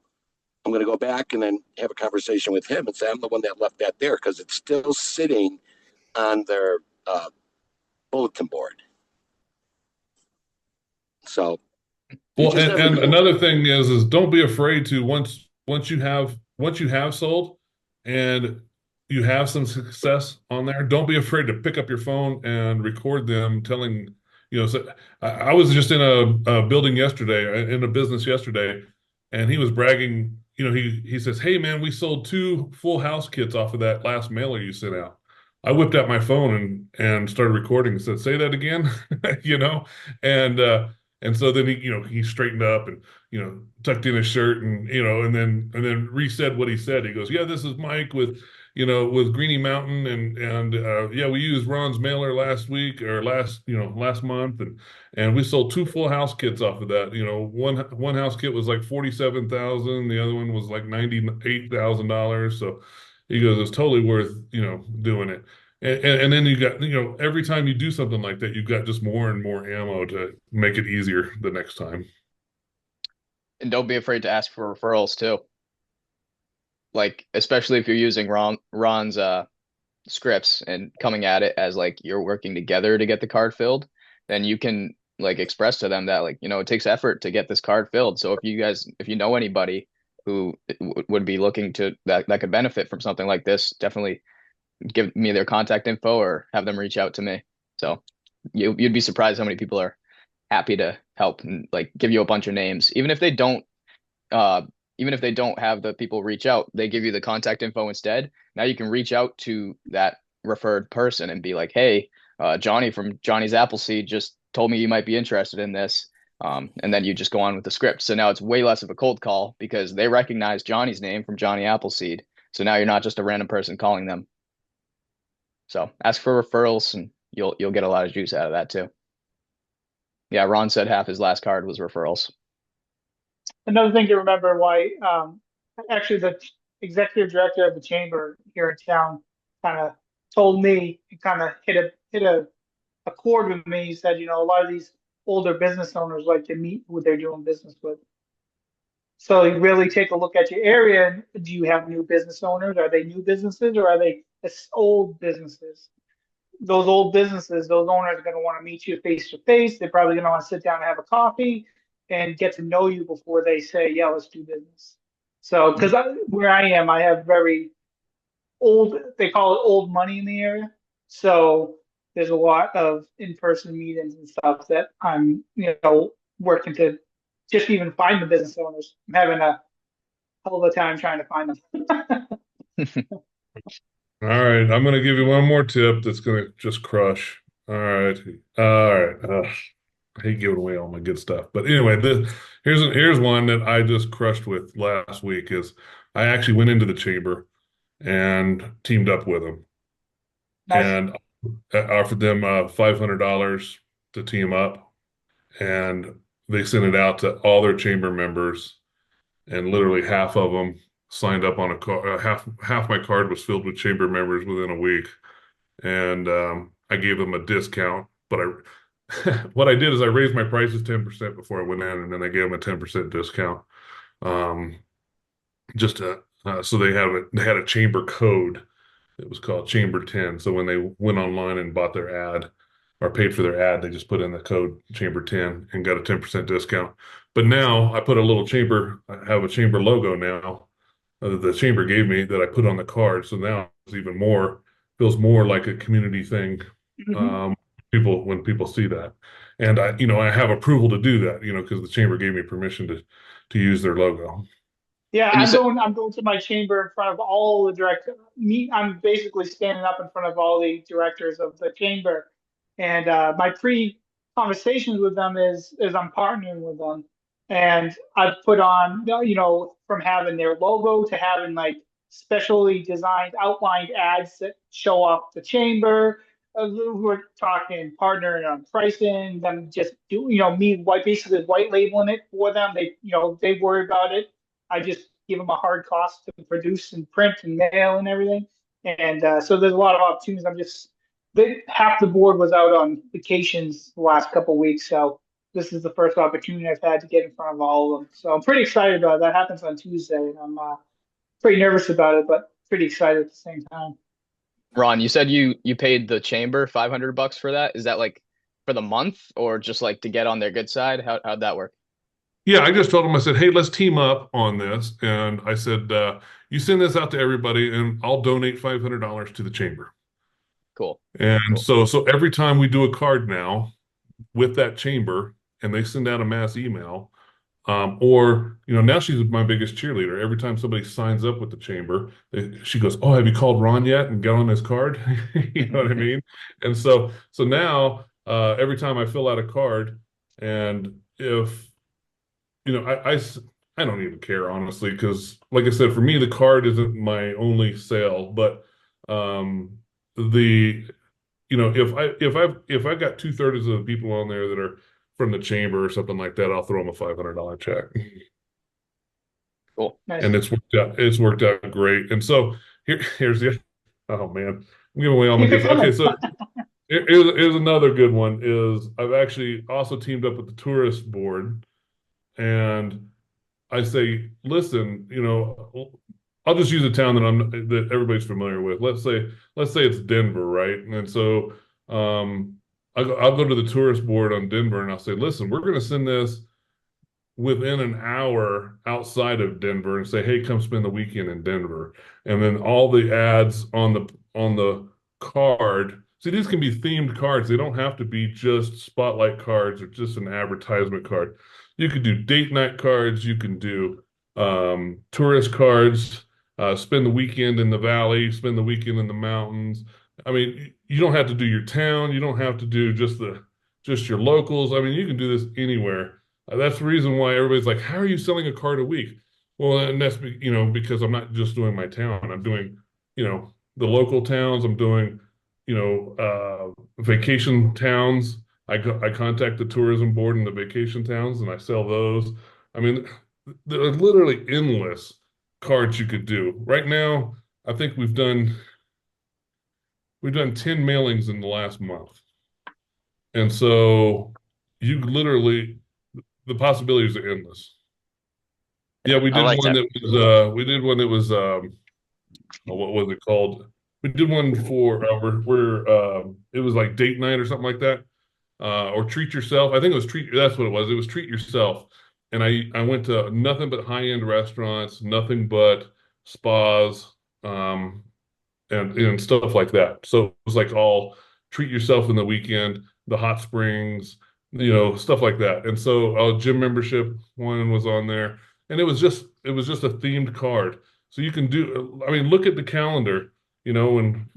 I'm going to go back and then have a conversation with him and say I'm the one that left that there, because it's still sitting on their bulletin board. So, well, and another thing is don't be afraid to once you have once you have sold and you have some success on there, don't be afraid to pick up your phone and record them telling, so I was just in a building yesterday, in a business yesterday, and he was bragging, he says, "Hey man, we sold 2 full house kits off of that last mailer you sent out." I whipped out my phone and started recording and said, "Say that again," and and so then he straightened up and tucked in his shirt and and then re-said what he said. He goes, "Yeah, this is Mike with Greeny Mountain and yeah, we used Ron's mailer last week or last month and we sold 2 full house kits off of that. One house kit was like 47,000, the other one was like $98,000. So he goes, it's totally worth doing it." And then you got, every time you do something like that, you've got just more and more ammo to make it easier the next time. And don't be afraid to ask for referrals too. Like, especially if you're using Ron's scripts and coming at it as like you're working together to get the card filled, then you can like express to them that like, it takes effort to get this card filled. So if you know anybody who would be looking to that could benefit from something like this, definitely give me their contact info or have them reach out to me. So you'd be surprised how many people are happy to help and like give you a bunch of names. Even if they don't have the people reach out, they give you the contact info instead. Now you can reach out to that referred person and be like, "Hey, Johnny from Johnny's Appleseed just told me you might be interested in this." And then you just go on with the script. So now it's way less of a cold call because they recognize Johnny's name from Johnny Appleseed. So now you're not just a random person calling them. So ask for referrals and you'll get a lot of juice out of that too. Yeah, Ron said half his last card was referrals. Another thing to remember why actually the executive director of the chamber here in town kind of told me, it kind of hit a chord with me. He said, a lot of these older business owners like to meet who they're doing business with. So you really take a look at your area. Do you have new business owners? Are they new businesses or are they old businesses? Those old businesses, those owners are going to want to meet you face to face. They're probably going to want to sit down and have a coffee and get to know you before they say, "Yeah, let's do business." So, because where I am, I have very old, they call it old money in the area. So there's a lot of in-person meetings and stuff that I'm, working to just even find the business owners. I'm having a hell of a time trying to find them. All right, I'm gonna give you one more tip that's gonna just crush. All right, all right. I hate giving away all my good stuff, but anyway, here's one that I just crushed with last week. Is I actually went into the chamber and teamed up with them Nice. and offered them $500 to team up, and they sent it out to all their chamber members, and literally half of them signed up on a card. Half my card was filled with chamber members within a week, and I gave them a discount. But what I did is I raised my prices 10% before I went in, and then I gave them a 10% discount. Just so they had a chamber code. It was called Chamber 10. So when they went online and bought their ad or paid for their ad, they just put in the code Chamber 10 and got a 10% discount. But now I put a little chamber. I have a chamber logo now the chamber gave me that I put on the card. So now it's even more, feels more like a community thing. Mm-hmm. When people see that, and I have approval to do that, because the chamber gave me permission to use their logo. Yeah, I'm going to my chamber in front of all the directors. I'm basically standing up in front of all the directors of the chamber, and my pre-conversations with them is I'm partnering with them, and I've put on, from having their logo to having like specially designed outlined ads that show off the chamber. We're talking partnering on pricing, them just do, basically white labeling it for them. They worry about it. I just give them a hard cost to produce and print and mail and everything. And so there's a lot of opportunities. Half the board was out on vacations the last couple of weeks. So this is the first opportunity I've had to get in front of all of them. So I'm pretty excited about it. That happens on Tuesday. And I'm pretty nervous about it, but pretty excited at the same time. Ron, you said you paid the chamber $500 for that. Is that like for the month or just like to get on their good side? How'd that work? Yeah, I just told him, I said, hey, let's team up on this. And I said, you send this out to everybody and I'll donate $500 to the chamber. Cool. And Cool. so every time we do a card now with that chamber and they send out a mass email, or, now she's my biggest cheerleader. Every time somebody signs up with the chamber, she goes, oh, have you called Ron yet and got on his card? You know what I mean? And so now, every time I fill out a card, and if, I don't even care, honestly, because like I said, for me, the card isn't my only sale, but, if I got 2/3 of the people on there that are from the chamber or something like that, I'll throw them a $500 check. Cool. Nice. And it's worked out great. And so here's the, oh man, I'm giving away all my gifts. Okay, so here's another good one is I've actually also teamed up with the tourist board, and I say, listen, I'll just use a town that everybody's familiar with. Let's say it's Denver, right? And so I'll go to the tourist board on Denver and I'll say, listen, we're going to send this within an hour outside of Denver and say, hey, come spend the weekend in Denver. And then all the ads on the card. See, these can be themed cards. They don't have to be just spotlight cards or just an advertisement card. You could do date night cards. You can do tourist cards. Spend the weekend in the valley. Spend the weekend in the mountains. I mean, you don't have to do your town. You don't have to do just your locals. I mean, you can do this anywhere. That's the reason why everybody's like, how are you selling a card a week? Well, and that's, because I'm not just doing my town. I'm doing, the local towns. I'm doing, vacation towns. I contact the tourism board in the vacation towns and I sell those. I mean, there are literally endless cards you could do. Right now, I think we've done 10 mailings in the last month. And so you literally, the possibilities are endless. Yeah, we did one that was what was it called? We did one for it was like date night or something like that. Or treat yourself. I think it was that's what it was. It was treat yourself. And I went to nothing but high-end restaurants, nothing but spas, and stuff like that. So it was like all treat yourself in the weekend, the hot springs, stuff like that. And so gym membership one was on there, and it was just a themed card. So you can do, I mean, look at the calendar. When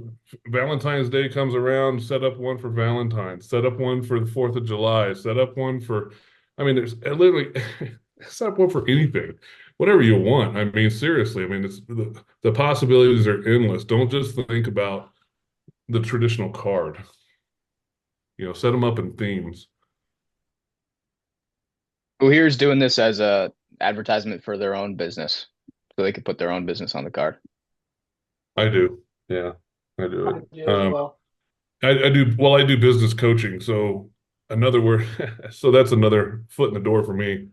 Valentine's Day comes around, set up one for Valentine's, set up one for the 4th of July, set up one for, I mean, there's literally set up one for anything, whatever you want. I mean, seriously, I mean, it's the possibilities are endless. Don't just think about the traditional card. Set them up in themes. Who here is doing this as a advertisement for their own business, so they could put their own business on the card? I do. Yeah, I do it. Well. I do. Well, I do business coaching. So another word. So that's another foot in the door for me.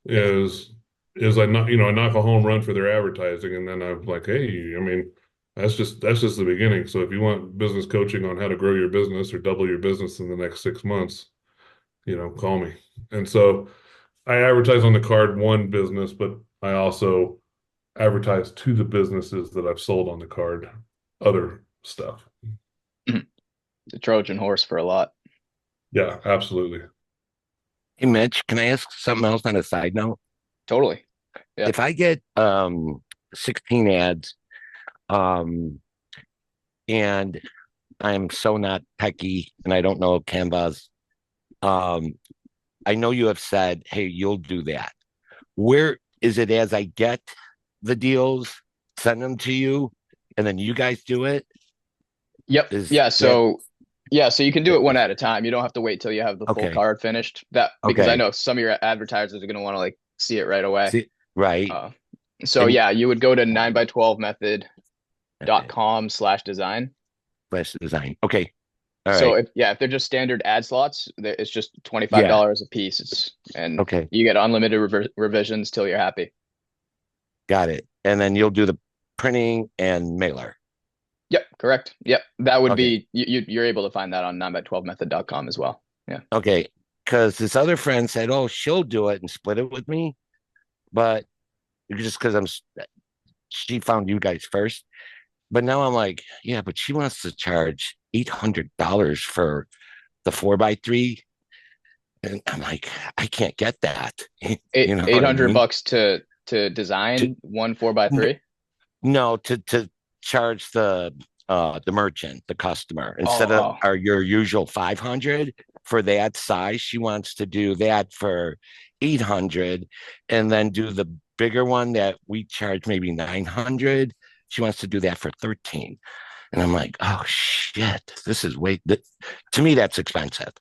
Is I knock a home run for their advertising, and then I'm like, hey, I mean, that's just the beginning. So if you want business coaching on how to grow your business or double your business in the next 6 months, call me. And so I advertise on the card one business, but I also advertise to the businesses that I've sold on the card other stuff. The Trojan horse for a lot. Yeah, absolutely. Hey, Mitch, can I ask something else on a side note? Totally. Yeah. If I get 16 ads, and I'm so not techie and I don't know Canvas, I know you have said, hey, you'll do that. Where is it as I get the deals, send them to you, and then you guys do it? Yep. So you can do it one at a time. You don't have to wait till you have the full card finished. Because I know some of your advertisers are going to want to see it right away. Right. You would go to 9x12method.com/design. /design. Okay. All right. So if they're just standard ad slots, it's just $25 a piece. You get unlimited revisions till you're happy. Got it. And then you'll do the printing and mailer. Yep, correct. Yep. That would be you're able to find that on 9x12method.com as well. Yeah. Okay. because this other friend said, "Oh, she'll do it and split it with me," but just because she found you guys first. But now I'm like, yeah, but she wants to charge $800 for the 4x3, and I'm like, I can't get that. You know what I 800 mean? bucks to design one 4x3. No, to charge the merchant, the customer, instead of Oh, your usual 500 for that size. She wants to do that for 800, and then do the bigger one that we charge maybe 900. She wants to do that for 13. And I'm like, oh shit, this is to me, that's expensive.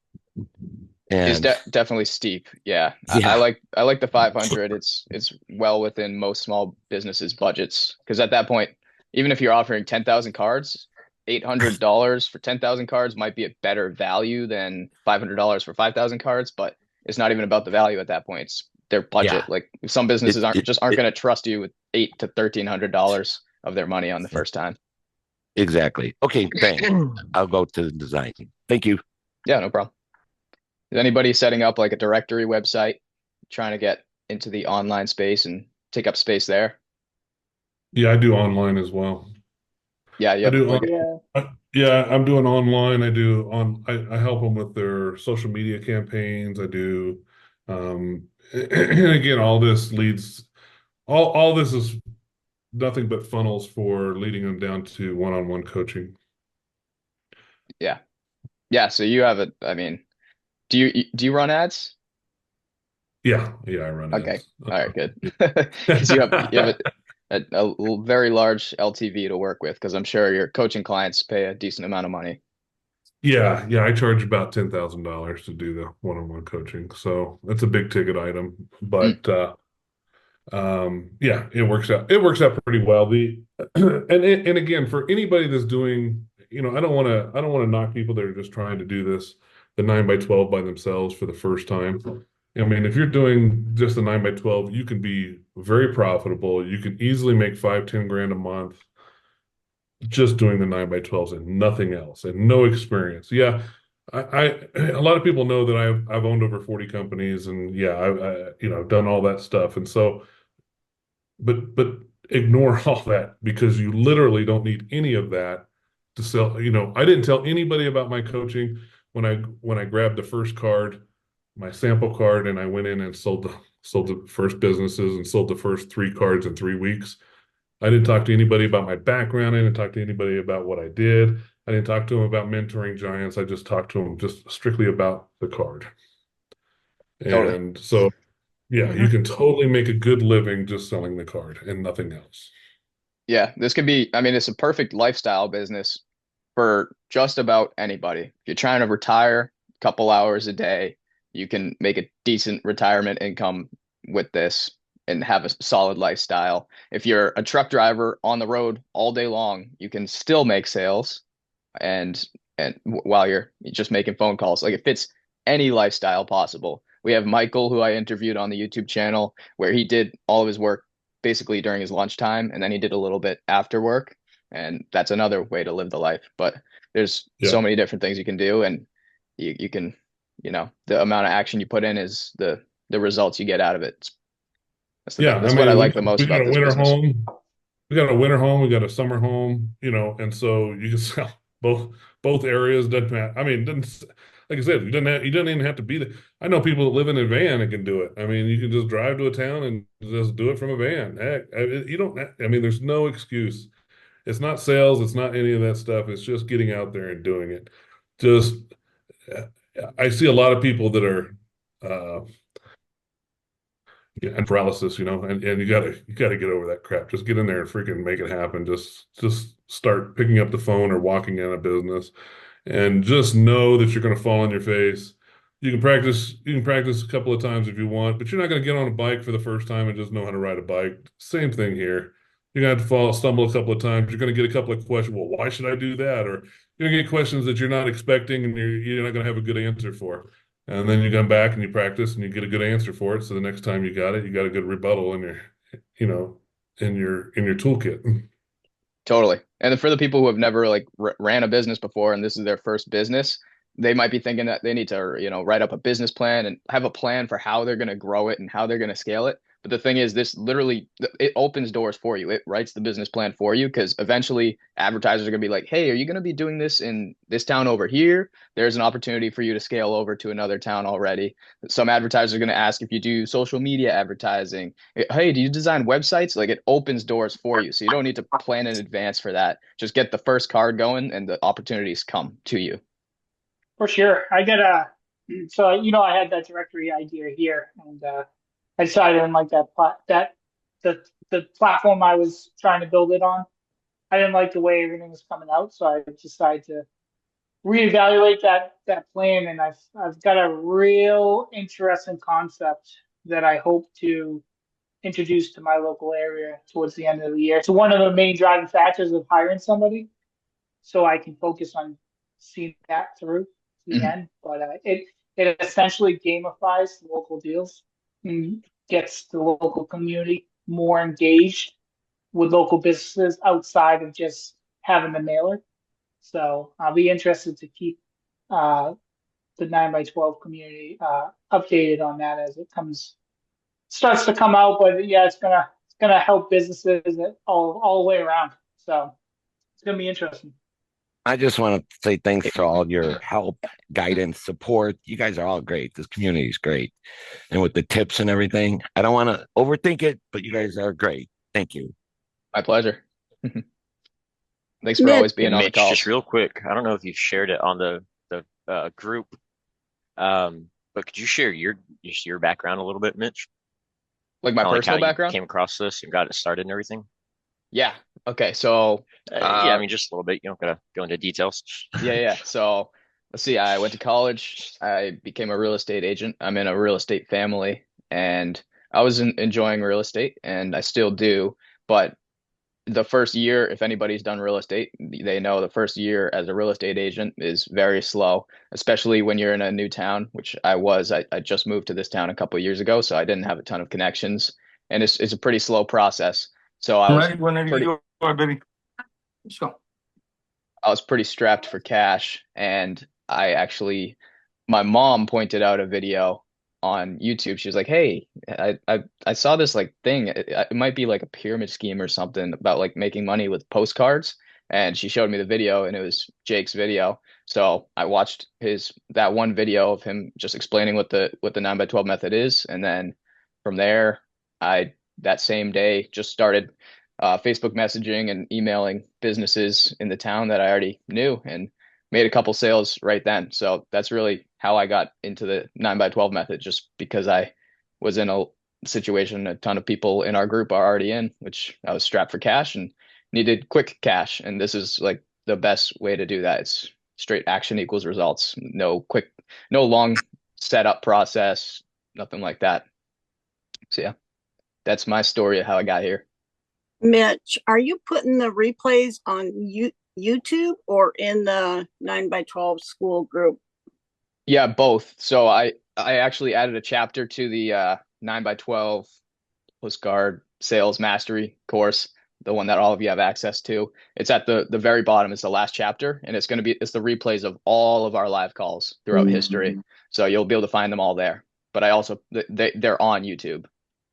is And definitely steep. Yeah. yeah, I like the 500. It's well within most small businesses budgets, because at that point, even if you're offering 10,000 cards, $800 for 10,000 cards might be a better value than $500 for 5,000 cards, but it's not even about the value at that point. It's their budget. yeah, Like some businesses aren't it going to trust you with $800 to $1,300 of their money on the first time. exactly. Okay, thanks. I'll go to the design. Thank you. Yeah, no problem. Is anybody setting up like a directory website, trying to get into the online space and take up space there? Yeah, I do online as well. Yeah, you I have do like Yeah. yeah, I'm doing online. I help them with their social media campaigns. I do and again, all this is nothing but funnels for leading them down to one-on-one coaching. yeah. Yeah, so you have I mean, do you run ads? Yeah, I run Okay. ads. All right, good. Because you have a very large LTV to work with, because I'm sure your coaching clients pay a decent amount of money. Yeah, I charge about $10,000 to do the one-on-one coaching. So that's a big ticket item. Mm, But yeah, it works out. It works out pretty well. And again, for anybody that's doing, I don't want to knock people that are just trying to do the 9x12 by themselves for the first time. I mean, if you're doing just the 9x12, you can be very profitable. You can easily make 5-10 grand a month just doing the 9x12s and nothing else, and no experience. Yeah, a lot of people know that I've owned over 40 companies, and yeah, I've done all that stuff. And so, but ignore all that, because you literally don't need any of that to sell. I didn't tell anybody about my coaching when I grabbed the first card, my sample card, and I went in and sold the first businesses and sold the first 3 cards in 3 weeks. I didn't talk to anybody about my background. I didn't talk to anybody about what I did. I didn't talk to them about mentoring giants. I just talked to them just strictly about the card. totally. And so, yeah, you can totally make a good living just selling the card and nothing else. Yeah, this could be, I mean, it's a perfect lifestyle business for just about anybody. If you're trying to retire a couple hours a day, you can make a decent retirement income with this and have a solid lifestyle. If you're a truck driver on the road all day long, you can still make sales and while you're just making phone calls. Like it fits any lifestyle possible. We have Michael, who I interviewed on the YouTube channel, where he did all of his work basically during his lunchtime, and then he did a little bit after work. And that's another way to live the life. But there's so many different things you can do, and you can, the amount of action you put in is the results you get out of it. That's what I like the most about this business. We got a winter home, we got a summer home, and so you can sell both areas. Doesn't matter. I mean, doesn't like I said, you don't even have to be there. I know people that live in a van and can do it. I mean, you can just drive to a town and just do it from a van. Heck, you don't. I mean, there's no excuse. It's not sales. It's not any of that stuff. It's just getting out there and doing it. Just, I see a lot of people that are, and paralysis, and you gotta get over that crap. Just get in there and freaking make it happen. Just start picking up the phone or walking in a business, and just know that you're gonna fall on your face. You can practice a couple of times if you want, but you're not gonna get on a bike for the first time and just know how to ride a bike. Same thing here. You're gonna have to stumble a couple of times. You're gonna get a couple of questions. Well, why should I do that? Or you're gonna get questions that you're not expecting and you're not gonna have a good answer for. And then you come back and you practice and you get a good answer for it. So the next time you got a good rebuttal in your toolkit. Totally. And for the people who have never ran a business before and this is their first business, they might be thinking that they need to, write up a business plan and have a plan for how they're going to grow it and how they're going to scale it. But the thing is, this literally, it opens doors for you. It writes the business plan for you, because eventually advertisers are going to be like, hey, are you going to be doing this in this town over here? There's an opportunity for you to scale over to another town already. Some advertisers are going to ask if you do social media advertising. Hey, do you design websites? Like, it opens doors for you. So you don't need to plan in advance for that. Just get the first card going and the opportunities come to you. For sure. I had that directory idea here, and I decided on like the platform I was trying to build it on. I didn't like the way everything was coming out, so I decided to reevaluate that plan, and I've got a real interesting concept that I hope to introduce to my local area towards the end of the year. It's one of the main driving factors of hiring somebody, so I can focus on seeing that through to the end. But it essentially gamifies the local deals and gets the local community more engaged with local businesses outside of just having the mailer. So I'll be interested to keep the 9x12 community updated on that as it starts to come out. But yeah, it's gonna help businesses all the way around. So it's gonna be interesting. I just want to say thanks for all your help, guidance, support. You guys are all great. This community is great. And with the tips and everything, I don't want to overthink it, but you guys are great. Thank you. My pleasure. Thanks for always being on the call. Just real quick, I don't know if you shared it on the group, but could you share your background a little bit, Mitch? Like my personal background? Came across this and got it started and everything. Yeah. Okay. So, I mean, just a little bit. You don't gotta go into details. Yeah. So, let's see. I went to college. I became a real estate agent. I'm in a real estate family, and I was enjoying real estate, and I still do. But the first year, if anybody's done real estate, they know the first year as a real estate agent is very slow, especially when you're in a new town, which I was. I just moved to this town a couple of years ago, so I didn't have a ton of connections, and it's a pretty slow process. So I was baby. Let's go. I was pretty strapped for cash, and my mom pointed out a video on YouTube. She was like, "Hey, I saw this like thing. It might be like a pyramid scheme or something about like making money with postcards." And she showed me the video, and it was Jake's video. So I watched that one video of him just explaining what the 9x12 method is, and then from there, that same day just started Facebook messaging and emailing businesses in the town that I already knew, and made a couple sales right then. So that's really how I got into the 9x12 method, just because I was in a situation a ton of people in our group are already in, which I was strapped for cash and needed quick cash. And this is like the best way to do that. It's straight action equals results. No long setup process, nothing like that. So yeah, that's my story of how I got here. Mitch, are you putting the replays on YouTube or in the 9x12 school group? Yeah, both. So I actually added a chapter to the 9x12 Postcard Sales Mastery course, the one that all of you have access to. It's at the very bottom. It's the last chapter, and it's the replays of all of our live calls throughout history. So you'll be able to find them all there. But I also they're on YouTube.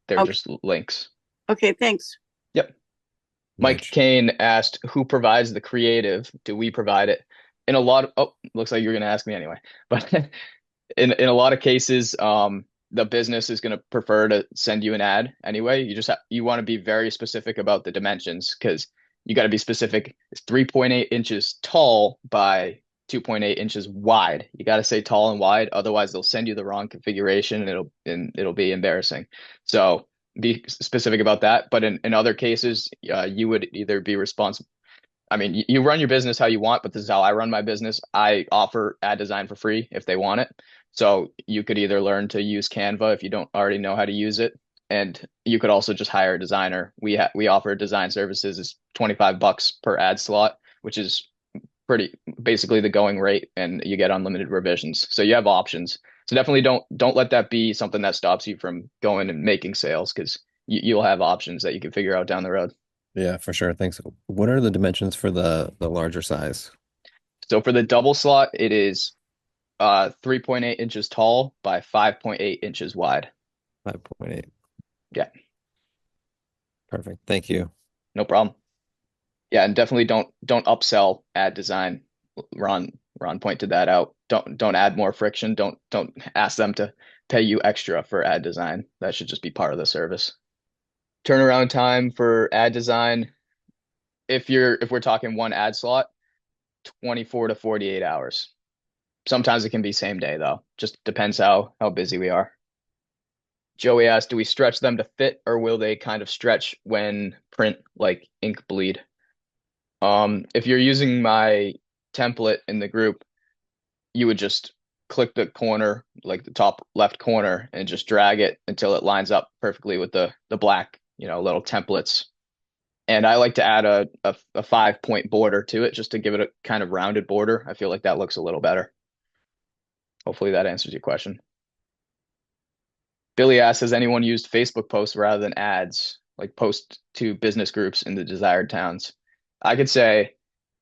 They're just links. Okay, thanks. Yep. Mike Kane asked, who provides the creative? Do we provide it? In a lot of, looks like you're going to ask me anyway. But in a lot of cases, the business is going to prefer to send you an ad anyway. You want to be very specific about the dimensions, because you got to be specific. It's 3.8 inches tall by 2.8 inches wide. You got to say tall and wide, otherwise they'll send you the wrong configuration, and it'll be embarrassing. So be specific about that. But in other cases, you would either be responsible. I mean, you run your business how you want, but this is how I run my business. I offer ad design for free if they want it. So you could either learn to use Canva if you don't already know how to use it, and you could also just hire a designer. We offer design services. It's $25 per ad slot, which is basically the going rate, and you get unlimited revisions. So you have options. So definitely don't let that be something that stops you from going and making sales, because you'll have options that you can figure out down the road. Yeah, for sure. Thanks. What are the dimensions for the larger size? So for the double slot, it is 3.8 inches tall by 5.8 inches wide. 5.8. Yeah, Perfect. Thank you. no problem. Yeah, and definitely don't upsell ad design. Ron pointed that out. Don't add more friction. Don't ask them to pay you extra for ad design. That should just be part of the service. Turnaround time for ad design, if we're talking one ad slot, 24 to 48 hours. Sometimes it can be same day though. Just depends how busy we are. Joey asked, do we stretch them to fit or will they kind of stretch when print like ink bleed? If you're using my template in the group, you would just click the corner, like the top left corner, and just drag it until it lines up perfectly with the black, little templates. And I like to add a 5-point border to it just to give it a kind of rounded border. I feel like that looks a little better. Hopefully that answers your question. Billy asks, has anyone used Facebook posts rather than ads, like post to business groups in the desired towns? I could say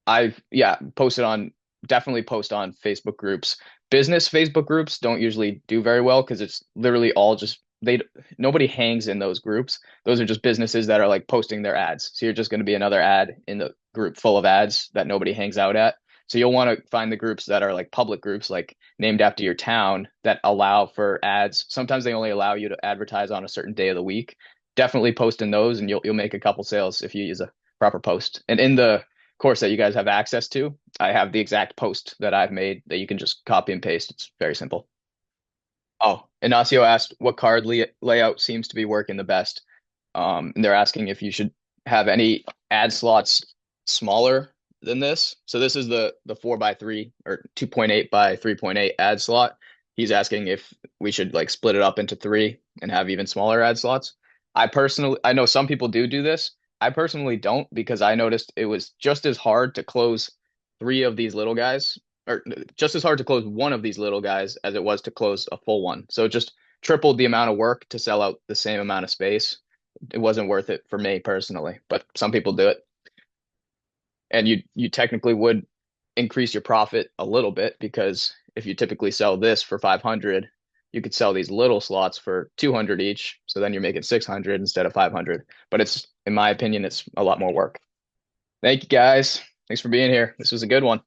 I've definitely post on Facebook groups. Business Facebook groups don't usually do very well because it's literally all just nobody hangs in those groups. Those are just businesses that are like posting their ads. So you're just going to be another ad in the group full of ads that nobody hangs out at. So you'll want to find the groups that are like public groups, like named after your town, that allow for ads. Sometimes they only allow you to advertise on a certain day of the week. Definitely post in those and you'll make a couple sales if you use a proper post. And in the course that you guys have access to, I have the exact post that I've made that you can just copy and paste. It's very simple. Oh, Ignacio asked what card layout seems to be working the best. And they're asking if you should have any ad slots smaller than this. So this is the 4x3 or 2.8 by 3.8 ad slot. He's asking if we should like split it up into 3 and have even smaller ad slots. I know some people do this. I personally don't, because I noticed it was just as hard to close 3 of these little guys, or just as hard to close one of these little guys as it was to close a full one. So it just tripled the amount of work to sell out the same amount of space. It wasn't worth it for me personally, but some people do it. And you technically would increase your profit a little bit, because if you typically sell this for 500, you could sell these little slots for 200 each. So then you're making 600 instead of 500. But it's, in my opinion, it's a lot more work. Thank you guys. Thanks for being here. This was a good one.